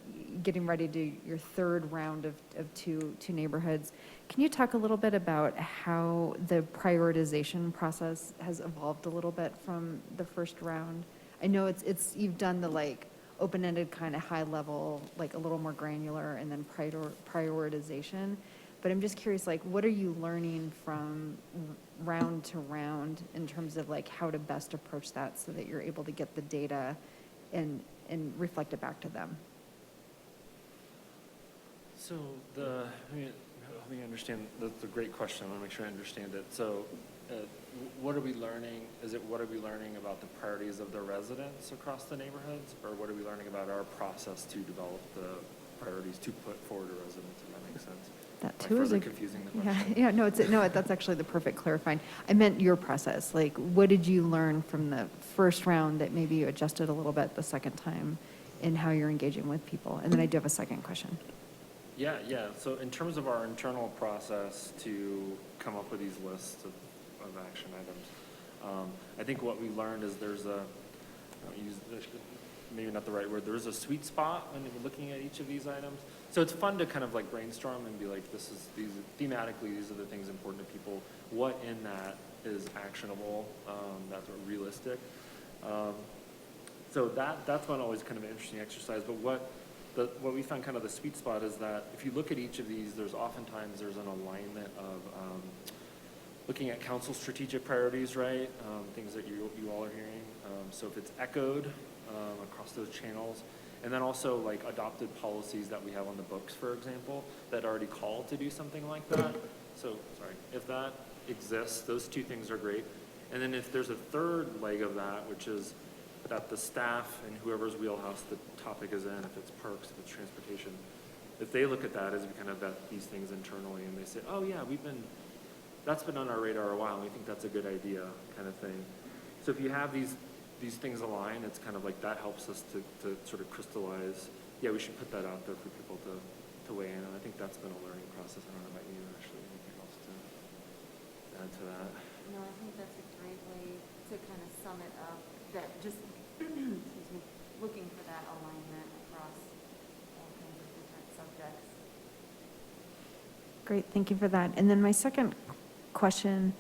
getting ready to do your third round of two neighborhoods. Can you talk a little bit about how the prioritization process has evolved a little bit from the first round? I know you've done the open-ended kind of high level, like a little more granular, and then prioritization. But I'm just curious, like, what are you learning from round to round in terms of like how to best approach that so that you're able to get the data and reflect it back to them? So let me understand, that's a great question, I want to make sure I understand it. So what are we learning, what are we learning about the priorities of the residents across the neighborhoods, or what are we learning about our process to develop the priorities to put forward to residents, if that makes sense? That Am I too is further confusing the yeah, question? yeah, no, that's actually the perfect clarifying. I meant your process, like, what did you learn from the first round that maybe you adjusted a little bit the second time in how you're engaging with people? And then I do have a second question. Yeah. So in terms of our internal process to come up with these lists of action items, I think what we learned is there's maybe not the right word, there's a sweet spot when we're looking at each of these items. So it's fun to kind of like brainstorm and be like, thematically, these are the things important to people. What in that is actionable, that's realistic. So that's one always kind of an interesting exercise. But what we found kind of the sweet spot is that if you look at each of these, there's oftentimes an alignment of looking at council strategic priorities, right? Things that you all are hearing. So if it's echoed across those channels, and then also like adopted policies that we have on the books, for example, that already call to do something like that. So, if that exists, those two things are great. And then if there's a third leg of that, which is that the staff and whoever's wheelhouse the topic is in, if it's parks, if it's transportation, if they look at that as we kind of vet these things internally and they say, oh yeah, that's been on our radar a while, and we think that's a good idea, kind of thing. So if you have these things align, it's kind of like that helps us to sort of crystallize, yeah, we should put that out there for people to weigh in, and I think that's been a learning process. I don't know about you, Ashley, anything else to add to that? No, I think that's a great way to kind of sum it up, that just, excuse me, looking for that alignment across all kinds of different subjects. Great, thank you for that. And then my second question,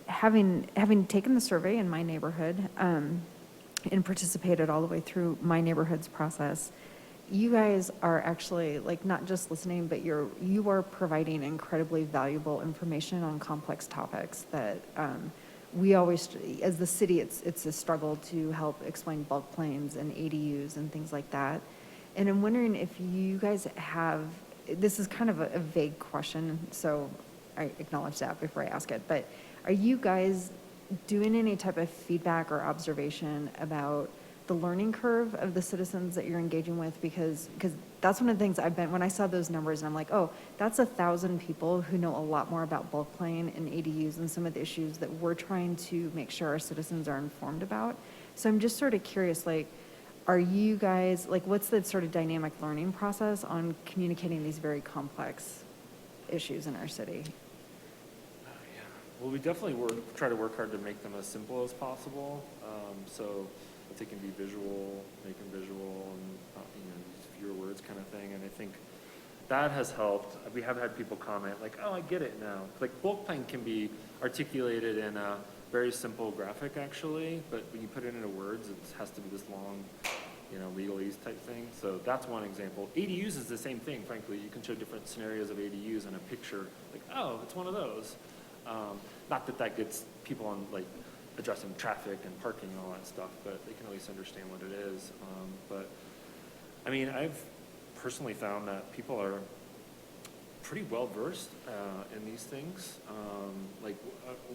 having taken the survey in my neighborhood and participated all the way through my neighborhood's process, you guys are actually like not just listening, but you are providing incredibly valuable information on complex topics that we always, as the city, it's a struggle to help explain bulk planes and ADUs and things like that. And I'm wondering if you guys have, this is kind of a vague question, so I acknowledge that before I ask it, but are you guys doing any type of feedback or observation about the learning curve of the citizens that you're engaging with? Because that's one of the things when I saw those numbers and I'm like, oh, that's 1,000 people who know a lot more about bulk plane and ADUs and some of the issues that we're trying to make sure our citizens are informed about. So I'm just sort of curious, like, are you guys, like, what's the sort of dynamic learning process on communicating these very complex issues in our city? Well, we definitely try to work hard to make them as simple as possible. So if they can be visual, make them visual, and use fewer words kind of thing. And I think that has helped. We have had people comment like, "Oh, I get it now." Like bulk plane can be articulated in a very simple graphic, actually, but when you put it into words, it has to be this long, legalese type thing. So that's one example. ADUs is the same thing. Frankly, you can show different scenarios of ADUs in a picture. Like, oh, it's one of those. Not that gets people on like addressing traffic and parking and all that stuff, but they can at least understand what it is. But I mean, I've personally found that people are pretty well versed in these things.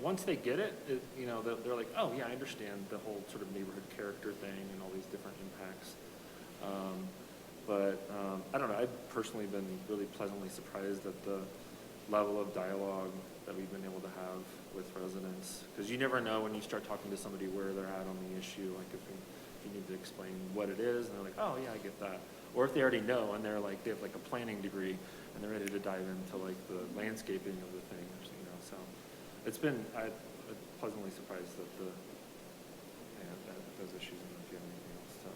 Once they get it, they're like, oh yeah, I understand the whole sort of neighborhood character thing and all these different impacts. I don't know. I've personally been really pleasantly surprised at the level of dialogue that we've been able to have with residents, because you never know when you start talking to somebody where they're at on the issue. Like if you need to explain what it is, and they're like, oh yeah, I get that. Or if they already know and they're like, they have like a planning degree and they're ready to dive into like the landscaping of the thing, so it's been, I'm pleasantly surprised at those issues. And if you have anything else to.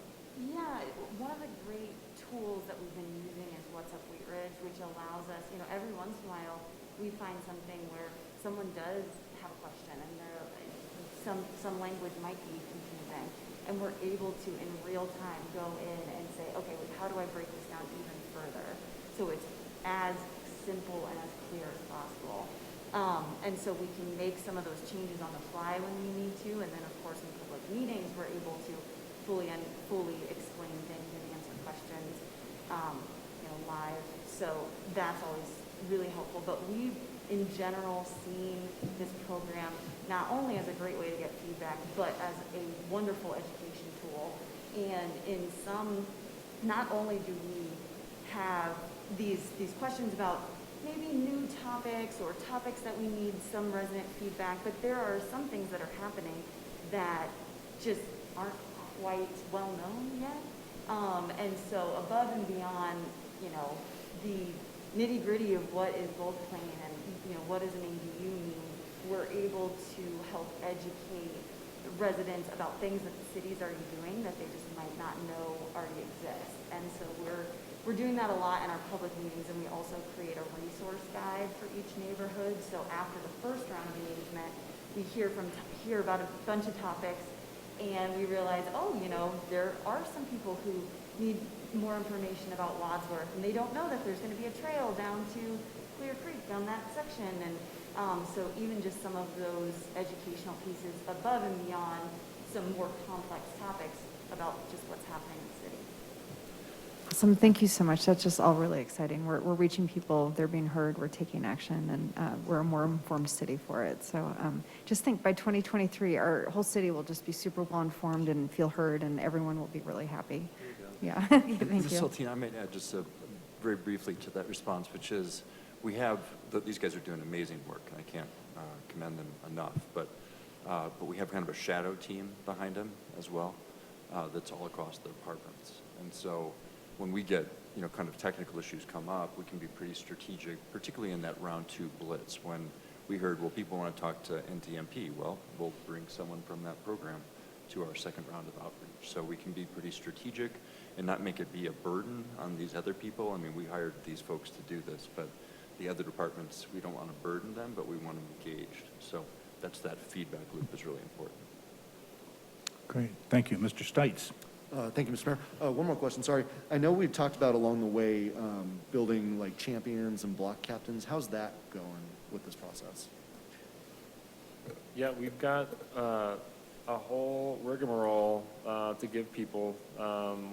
Yeah, one of the great tools that we've been using is What's Up Wheat Ridge, which allows us, every once in a while we find something where someone does have a question and some language might be confusing. And we're able to, in real time, go in and say, okay, wait, how do I break this down even further? So it's as simple and as clear as possible. And so we can make some of those changes on the fly when we need to, and then of course in public meetings, we're able to fully explain things and answer questions, live. So that's always really helpful. But we've, in general, seen this program not only as a great way to get feedback, but as a wonderful education tool. And in some, not only do we have these questions about maybe new topics or topics that we need some resident feedback, but there are some things that are happening that just aren't quite well known yet. And so above and beyond, the nitty gritty of what is both plan and, what does an ADU mean, we're able to help educate residents about things that the city's already doing that they just might not know already exist. And so we're doing that a lot in our public meetings, and we also create a resource guide for each neighborhood. So after the first round of engagement, we hear about a bunch of topics, and we realize, there are some people who need more information about Wadsworth, and they don't know that there's going to be a trail down to Clear Creek down that section. And so even just some of those educational pieces above and beyond some more complex topics about just what's happening in the city. Awesome, thank you so much. That's just all really exciting. We're reaching people, they're being heard, we're taking action, and we're a more informed city for it. So just think, by 2023, our whole city will just be super well informed and feel heard, and everyone will be really happy. Yeah, thank you. Saltine, I might add just very briefly to that response, which is these guys are doing amazing work, and I can't commend them enough, but we have kind of a shadow team behind them as well that's all across the departments. And so when we get, kind of technical issues come up, we can be pretty strategic, particularly in that round 2 Blitz, when we heard, well, people want to talk to NTMP. Well, we'll bring someone from that program to our second round of outreach. So we can be pretty strategic and not make it be a burden on these other people. I mean, we hired these folks to do this, but the other departments, we don't want to burden them, but we want them engaged. So that feedback loop is really important. Great, thank you. Mr. Stites. Thank you, Mr. Mayor. One more question, sorry. I know we've talked about along the way building like champions and block captains. How's that going with this process? Yeah, we've got a whole rigmarole to give people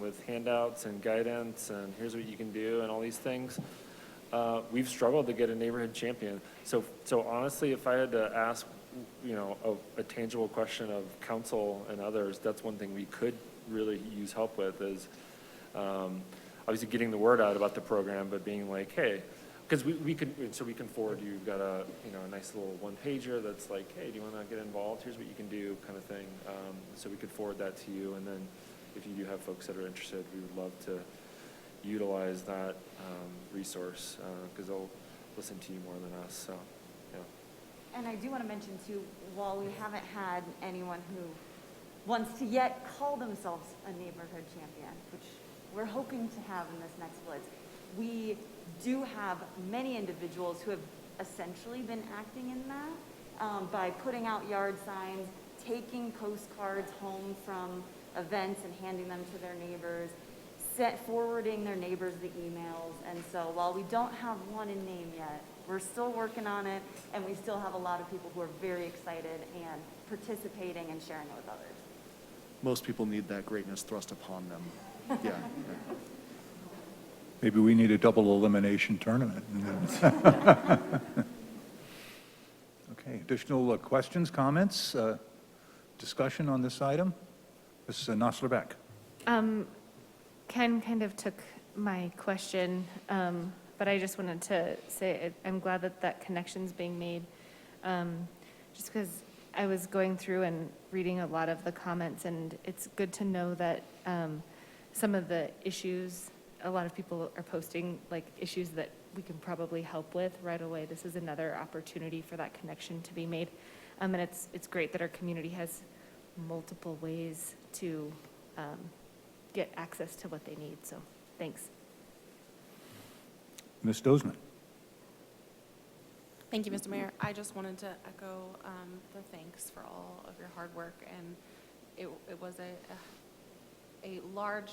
with handouts and guidance and here's what you can do and all these things. We've struggled to get a neighborhood champion. So honestly, if I had to ask, a tangible question of council and others, that's one thing we could really use help with is obviously getting the word out about the program, but being like, hey, because we can forward you, you've got a nice little one-pager that's like, hey, do you want to get involved? Here's what you can do, kind of thing. So we could forward that to you, and then if you do have folks that are interested, we would love to utilize that resource because they'll listen to you more than us. So, yeah. And I do want to mention too, while we haven't had anyone who wants to yet call themselves a neighborhood champion, which we're hoping to have in this next Blitz, we do have many individuals who have essentially been acting in that by putting out yard signs, taking postcards home from events and handing them to their neighbors, forwarding their neighbors the emails. And so while we don't have one in name yet, we're still working on it, and we still have a lot of people who are very excited and participating and sharing it with others. Most people need that greatness thrust upon them. Yeah. Maybe we need a double elimination tournament. Okay, additional questions, comments, discussion on this item? Ms. Nosler-Beck. Ken kind of took my question, but I just wanted to say I'm glad that connection's being made, just because I was going through and reading a lot of the comments, and it's good to know that some of the issues, a lot of people are posting like issues that we can probably help with right away. This is another opportunity for that connection to be made. And it's great that our community has multiple ways to get access to what they need. So thanks. Ms. Dozman. Thank you, Mr. Mayor. I just wanted to echo the thanks for all of your hard work and it was a large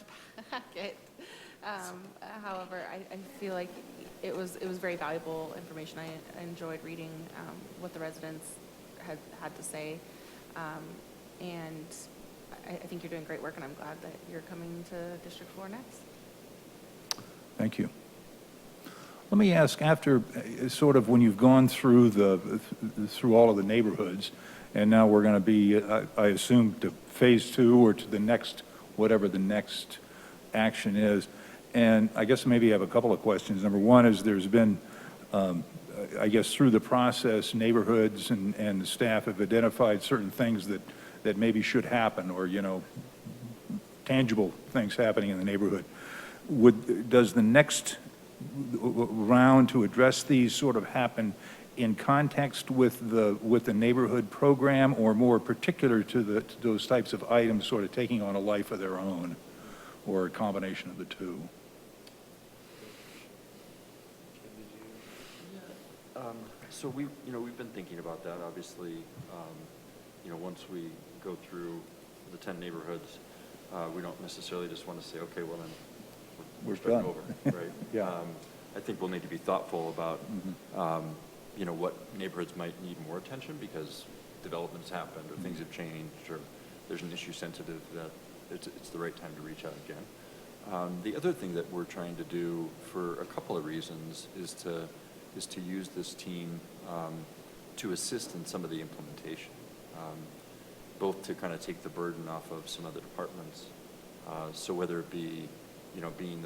packet. However, I feel like it was very valuable information. I enjoyed reading what the residents had to say. And I think you're doing great work, and I'm glad that you're coming to District 4 next. Thank you. Let me ask, after sort of when you've gone through through all of the neighborhoods, and now we're going to be, I assume, to phase 2 or to the next, whatever the next action is. And I guess maybe I have a couple of questions. Number one is there's been, I guess through the process, neighborhoods and the staff have identified certain things that maybe should happen, or, you know, tangible things happening in the neighborhood. Does the next round to address these sort of happen in context with the neighborhood program, or more particular to those types of items sort of taking on a life of their own, or a combination of the two? So we've been thinking about that, obviously. Once we go through the 10 neighborhoods, we don't necessarily just want to say, okay, well then, we're starting over, right? Yeah. I think we'll need to be thoughtful about, what neighborhoods might need more attention because developments happened, or things have changed, or there's an issue sensitive that it's the right time to reach out again. The other thing that we're trying to do for a couple of reasons is to use this team to assist in some of the implementation, both to kind of take the burden off of some other departments. So whether it be, being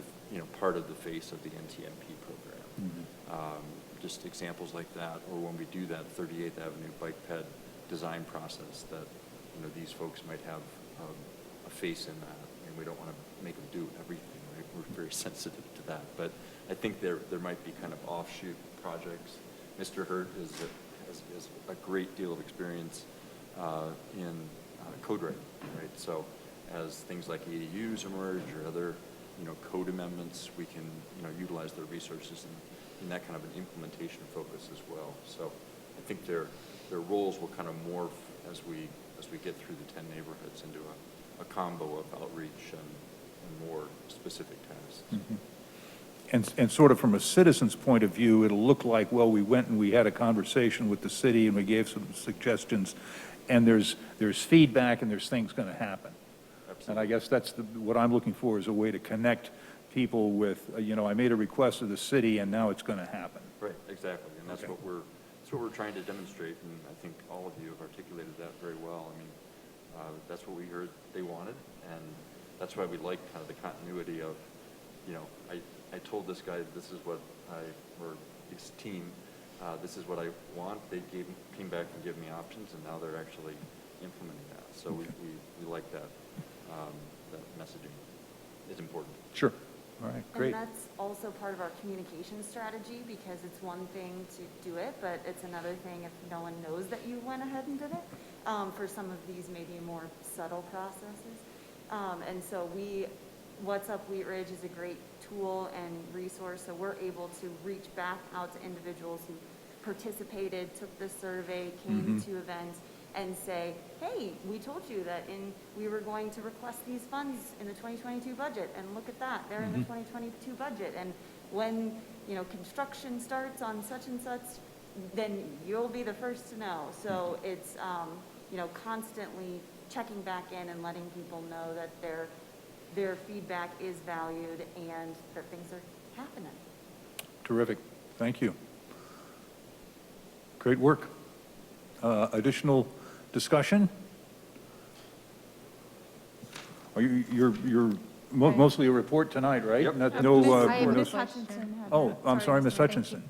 part of the face of the NTMP program, just examples like that, or when we do that 38th Avenue bike ped design process, that these folks might have a face in that, and we don't want to make them do everything. Right? We're very sensitive to that, but I think there might be kind of offshoot projects. Mr. Hurt has a great deal of experience in code writing, right? So as things like ADUs emerge or other code amendments, we can utilize their resources in that kind of an implementation focus as well. So I think their roles will kind of morph as we get through the 10 neighborhoods into a combo of outreach and more specific tasks. Mm-hmm. And sort of from a citizen's point of view, it'll look like, well, we went and we had a conversation with the city and we gave some suggestions, and there's feedback and there's things going to happen. Absolutely. And I guess that's what I'm looking for, is a way to connect people with, I made a request of the city and now it's going to happen. Right, exactly, and that's Okay. what we're trying to demonstrate, and I think all of you have articulated that very well. I mean, that's what we heard they wanted, and that's why we like kind of the continuity of, I told this guy this is what or this team, this is what I want. They came back and gave me options, and now they're actually implementing that. So we like that. That messaging is important. Sure. All right, great. And that's also part of our communication strategy, because it's one thing to do it, but it's another thing if no one knows that you went ahead and did it, for some of these maybe more subtle processes. And so What's Up Wheat Ridge is a great tool and resource, so we're able to reach back out to individuals who participated, took the survey, came to events, and say, hey, we told you that we were going to request these funds in the 2022 budget, and look at that, they're in the 2022 budget. And when, construction starts on such and such, then you'll be the first to know. So it's, constantly checking back in and letting people know that their feedback is valued and that things are happening. Terrific. Thank you. Great work. Additional discussion? You're mostly a report tonight, right? Yep. Ms. Hutchinson. Oh, I'm sorry, Ms. Hutchinson.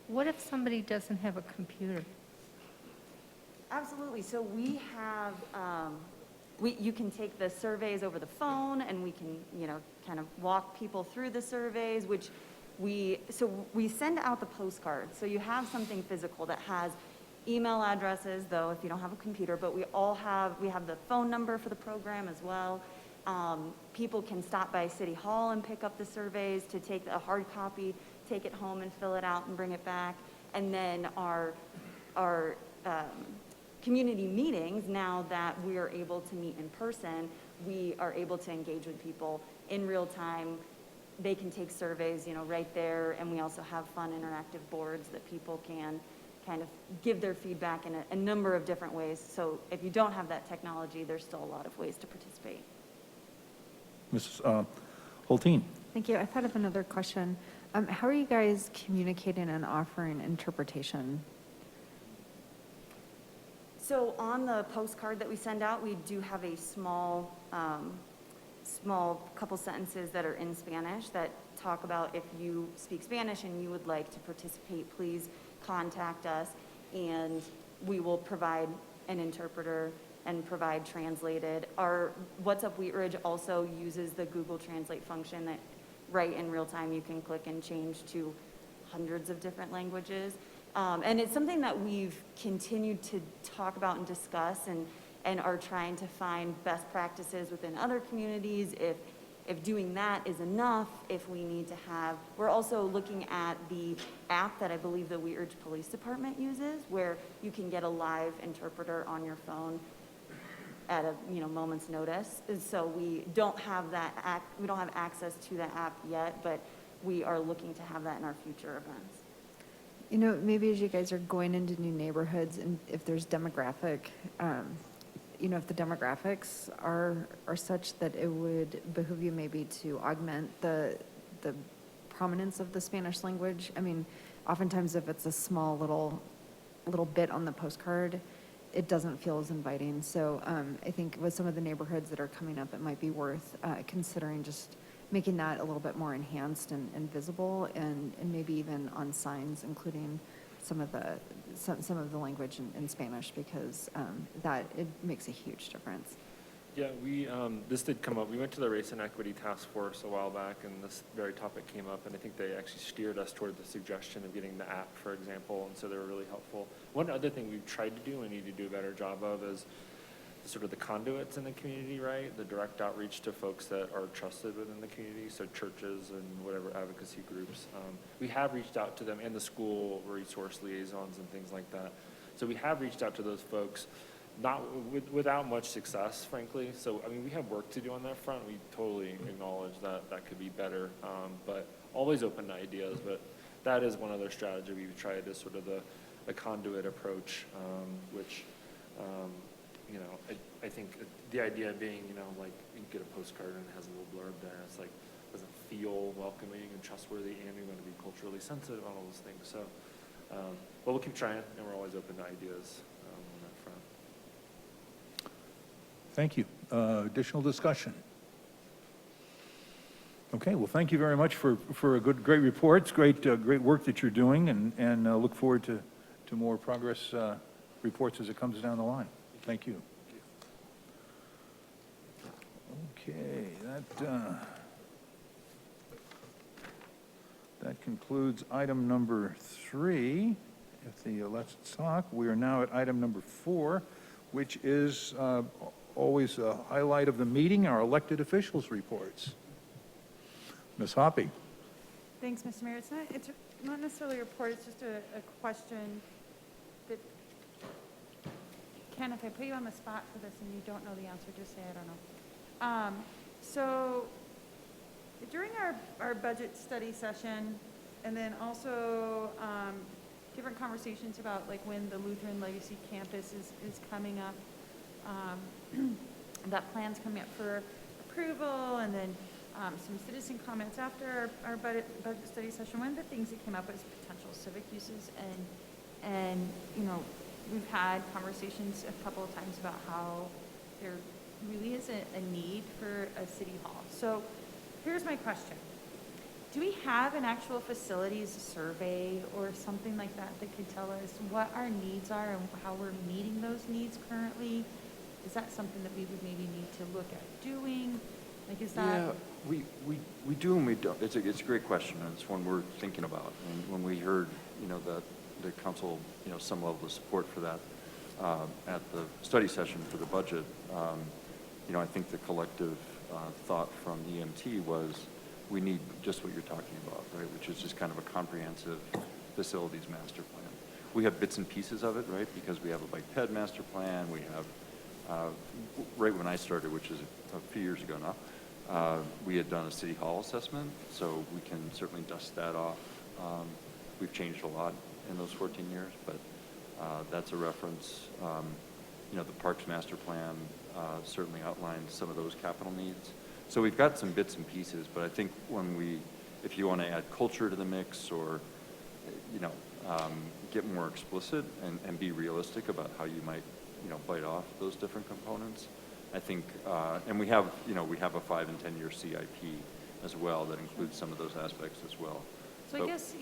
What if somebody doesn't have a computer? Absolutely. So we have, you can take the surveys over the phone, and we can, kind of walk people through the surveys, which we send out the postcards. So you have something physical that has email addresses, though, if you don't have a computer, but we have the phone number for the program as well. People can stop by City Hall and pick up the surveys, to take a hard copy, take it home and fill it out and bring it back. And then our community meetings, now that we are able to meet in person, we are able to engage with people in real time. They can take surveys, right there, and we also have fun interactive boards that people can kind of give their feedback in a number of different ways. So if you don't have that technology, there's still a lot of ways to participate. Mrs. Hulteen? Thank you. I thought of another question. How are you guys communicating and offering interpretation? So on the postcard that we send out, we do have a small couple sentences that are in Spanish that talk about if you speak Spanish and you would like to participate, please contact us, and we will provide an interpreter and provide translated. Our What's Up Wheat Ridge also uses the Google Translate function that right in real time you can click and change to hundreds of different languages. And it's something that we've continued to talk about and discuss, and are trying to find best practices within other communities, if doing that is enough, if we need to have, we're also looking at the app that I believe the Wheat Ridge Police Department uses, where you can get a live interpreter on your phone at a moment's notice. And so we don't have access to that app yet, but we are looking to have that in our future events. Maybe as you guys are going into new neighborhoods, and if there's demographic, if the demographics are such that it would behoove you maybe to augment the prominence of the Spanish language. I mean, oftentimes if it's a small little bit on the postcard, it doesn't feel as inviting. So I think with some of the neighborhoods that are coming up, it might be worth considering just making that a little bit more enhanced and visible, and maybe even on signs, including some of the language in Spanish, because that it makes a huge difference. Yeah, this did come up. We went to the Race and Equity Task Force a while back, and this very topic came up, and I think they actually steered us toward the suggestion of getting the app, for example, and so they were really helpful. One other thing we've tried to do and need to do a better job of is sort of the conduits in the community, right? The direct outreach to folks that are trusted within the community, so churches and whatever advocacy groups. We have reached out to them, and the school resource liaisons and things like that. So we have reached out to those folks, not without much success, frankly. So, I mean, we have work to do on that front. We totally acknowledge that that could be better, but always open to ideas. But that is one other strategy we've tried, is sort of the conduit approach, which, I think the idea being, like you get a postcard and it has a little blurb there. It's like, doesn't feel welcoming and trustworthy, and we want to be culturally sensitive on all those things. So, but we'll keep trying, and we're always open to ideas on that front. Thank you. Additional discussion? Okay, well, thank you very much for a great report. It's great work that you're doing, and look forward to more progress reports as it comes down the line. Thank you. Okay, that concludes item number 3. If the Let's Talk, we are now at item number 4, which is always a highlight of the meeting, our elected officials' reports. Ms. Hoppy. Thanks, Mr. Mayor. It's not necessarily a report, it's just a question that, Ken, if I put you on the spot for this and you don't know the answer, just say I don't know. So during our budget study session, and then also different conversations about like when the Lutheran Legacy Campus is coming up, that plan's coming up for approval, and then some citizen comments after our budget study session. One of the things that came up was potential civic uses, and we've had conversations a couple of times about how there really is a need for a city hall. So here's my question. Do we have an actual facilities survey or something like that that could tell us what our needs are and how we're meeting those needs currently? Is that something that we would maybe need to look at doing? Like, is that? Yeah, we do and we don't. It's a great question, and it's one we're thinking about. And when we heard, that the council, some level of support for that at the study session for the budget, I think the collective thought from EMT was we need just what you're talking about, right, which is just kind of a comprehensive facilities master plan. we have bits and pieces of it, right? Because we have a bike ped master plan, we have, right when I started, which is a few years ago now, we had done a city hall assessment, so we can certainly dust that off. We've changed a lot in those 14 years, but that's a reference. The Parks Master Plan certainly outlines some of those capital needs. So we've got some bits and pieces, but I think if you want to add culture to the mix or, get more explicit and be realistic about how you might, bite off those different components, I think, and we have a 5 and 10 year CIP as well that includes some of those aspects as well. So I guess,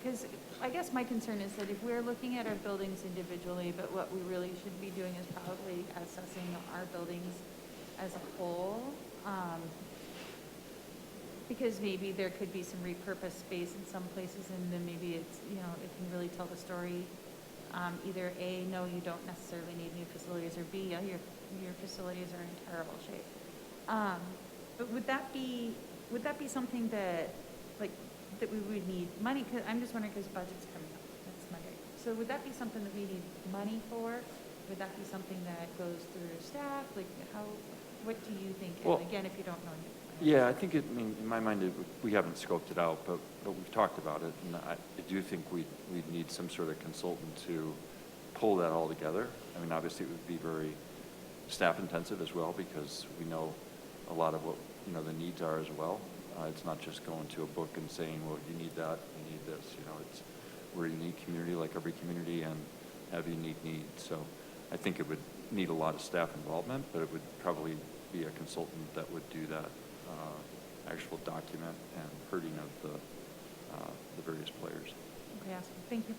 because I guess my concern is that if we're looking at our buildings individually, but what we really should be doing is probably assessing our buildings as a whole, because maybe there could be some repurposed space in some places, and then maybe it's, it can really tell the story. Either A, no, you don't necessarily need new facilities, or B, yeah, your facilities are in terrible shape. But would that be something that, that we would need money? Cause I'm just wondering, because budget's coming up next Monday. So would that be something that we need money for? Would that be something that goes through staff? What do you think? Well, And again, if you don't know. Yeah, I think in my mind, we haven't scoped it out, but we've talked about it, and I do think we'd need some sort of consultant to pull that all together. I mean, obviously, it would be very staff intensive as well, because we know a lot of what, the needs are as well. It's not just going to a book and saying, well, you need that, you need this, we're a unique community like every community and have unique needs. So I think it would need a lot of staff involvement, but it would probably be a consultant that would do that actual document and herding of the various players. Okay, awesome. Thank you.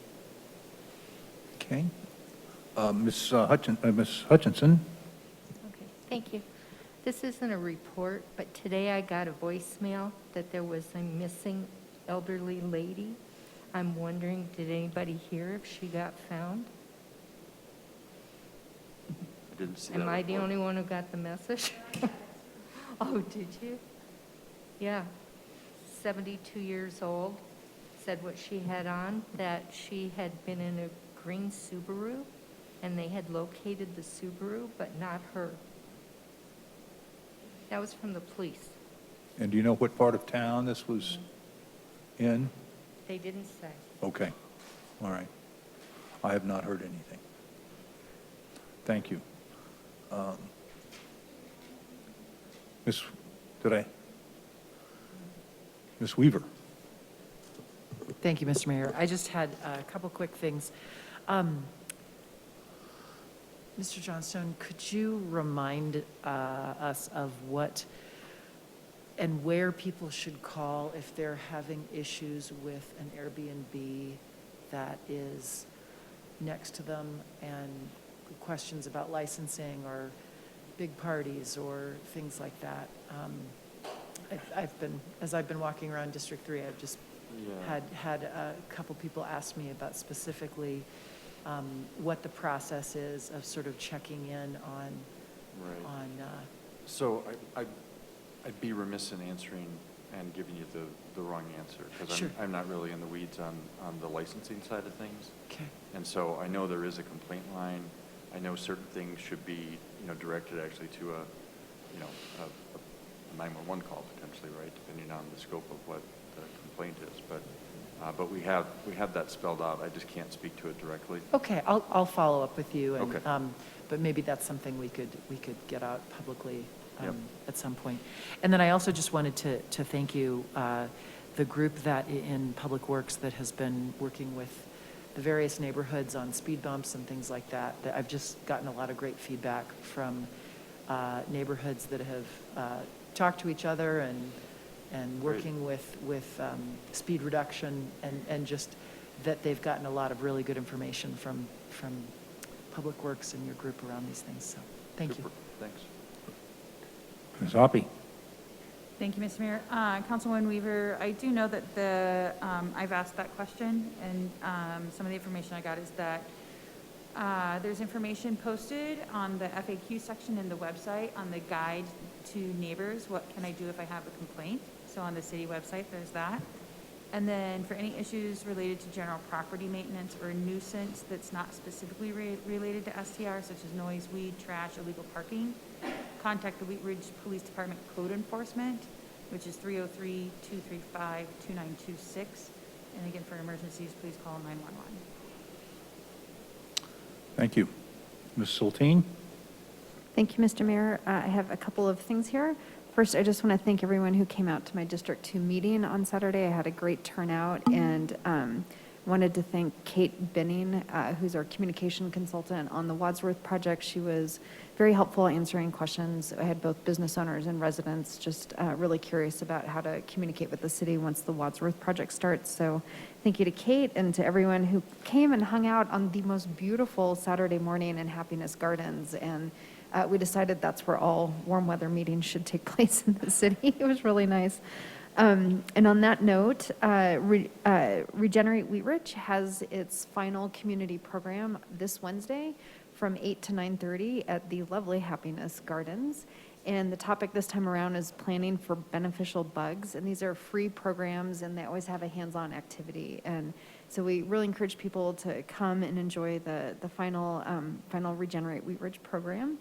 Okay. Ms. Hutchinson? Okay, thank you. This isn't a report, but today I got a voicemail that there was a missing elderly lady. I'm wondering, did anybody hear if she got found? I didn't see that Am I the report. only one who got the message? Oh, did you? Yeah. 72 years old, said what she had on, that she had been in a green Subaru, and they had located the Subaru, but not her. That was from the police. And do you know what part of town this was in? They didn't say. Okay, all right. I have not heard anything. Thank you. Ms. Weaver? Thank you, Mr. Mayor. I just had a couple quick things. Mr. Johnstone, could you remind us of what and where people should call if they're having issues with an Airbnb that is next to them and questions about licensing or big parties or things like that? As I've been walking around District 3, I've just had a couple people ask me about specifically what the process is of sort of checking in on. So I'd be remiss in answering and giving you the wrong answer, because Sure. I'm not really in the weeds on the licensing side of things. Okay. And so I know there is a complaint line. I know certain things should be, directed actually to a 911 call potentially, right, depending on the scope of what the complaint is. But we have that spelled out. I just can't speak to it directly. Okay, I'll follow up with you. And, Okay. but maybe that's something we could get out publicly Yep. at some point. And then I also just wanted to thank you, the group that in Public Works that has been working with the various neighborhoods on speed bumps and things like that. I've just gotten a lot of great feedback from neighborhoods that have talked to each other and working with speed reduction and just that they've gotten a lot of really good information from Public Works and your group around these things. So thank you. Super. Thanks. Ms. Hoppe? Thank you, Mr. Mayor. Councilwoman Weaver, I do know that I've asked that question, and some of the information I got is that there's information posted on the FAQ section in the website on the guide to neighbors. What can I do if I have a complaint? So on the city website, there's that. And then for any issues related to general property maintenance or nuisance that's not specifically related to STR, such as noise, weed, trash, illegal parking, contact the Wheat Ridge Police Department Code Enforcement, which is 303-235-2926. And again, for emergencies, please call 911. Thank you. Ms. Soltine? Thank you, Mr. Mayor. I have a couple of things here. First, I just want to thank everyone who came out to my District 2 meeting on Saturday. I had a great turnout, and wanted to thank Kate Benning, who's our communication consultant on the Wadsworth project. She was very helpful answering questions. I had both business owners and residents just really curious about how to communicate with the city once the Wadsworth project starts. So thank you to Kate and to everyone who came and hung out on the most beautiful Saturday morning in Happiness Gardens. And we decided that's where all warm weather meetings should take place in the city. It was really nice. And on that note, Regenerate Wheat Ridge has its final community program this Wednesday from 8 to 9:30 at the lovely Happiness Gardens. And the topic this time around is planning for beneficial bugs. And these are free programs, and they always have a hands-on activity. And so we really encourage people to come and enjoy the final Regenerate Wheat Ridge program.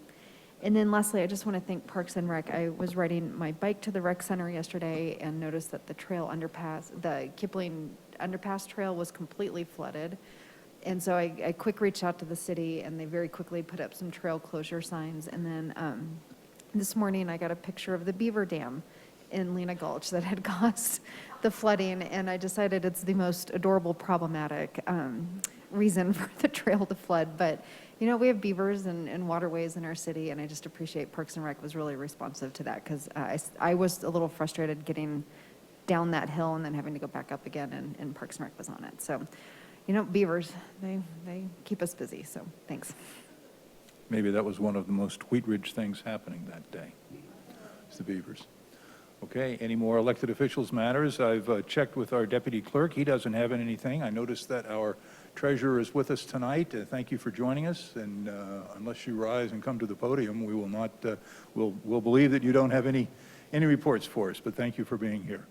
And then lastly, I just want to thank Parks and Rec. I was riding my bike to the rec center yesterday and noticed that the Kipling underpass trail was completely flooded. And so I quick reached out to the city, and they very quickly put up some trail closure signs. And then this morning, I got a picture of the beaver dam in Lena Gulch that had caused the flooding, and I decided it's the most adorable, problematic reason for the trail to flood. But you know, we have beavers and waterways in our city, and I just appreciate Parks and Rec was really responsive to that, because I was a little frustrated getting down that hill and then having to go back up again, and Parks and Rec was on it. So, you know, beavers, they keep us busy, so thanks. Maybe that was one of the most Wheat Ridge things happening that day. It's the beavers. Okay, any more elected officials matters? I've checked with our deputy clerk. He doesn't have anything. I noticed that our treasurer is with us tonight. Thank you for joining us. And unless you rise and come to the podium, we will not. We'll believe that you don't have any reports for us. But thank you for being here.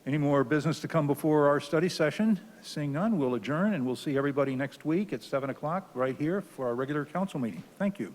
Any more business to come before our study session? Seeing none, we'll adjourn, and we'll see everybody next week at 7 o'clock right here for our regular council meeting. Thank you.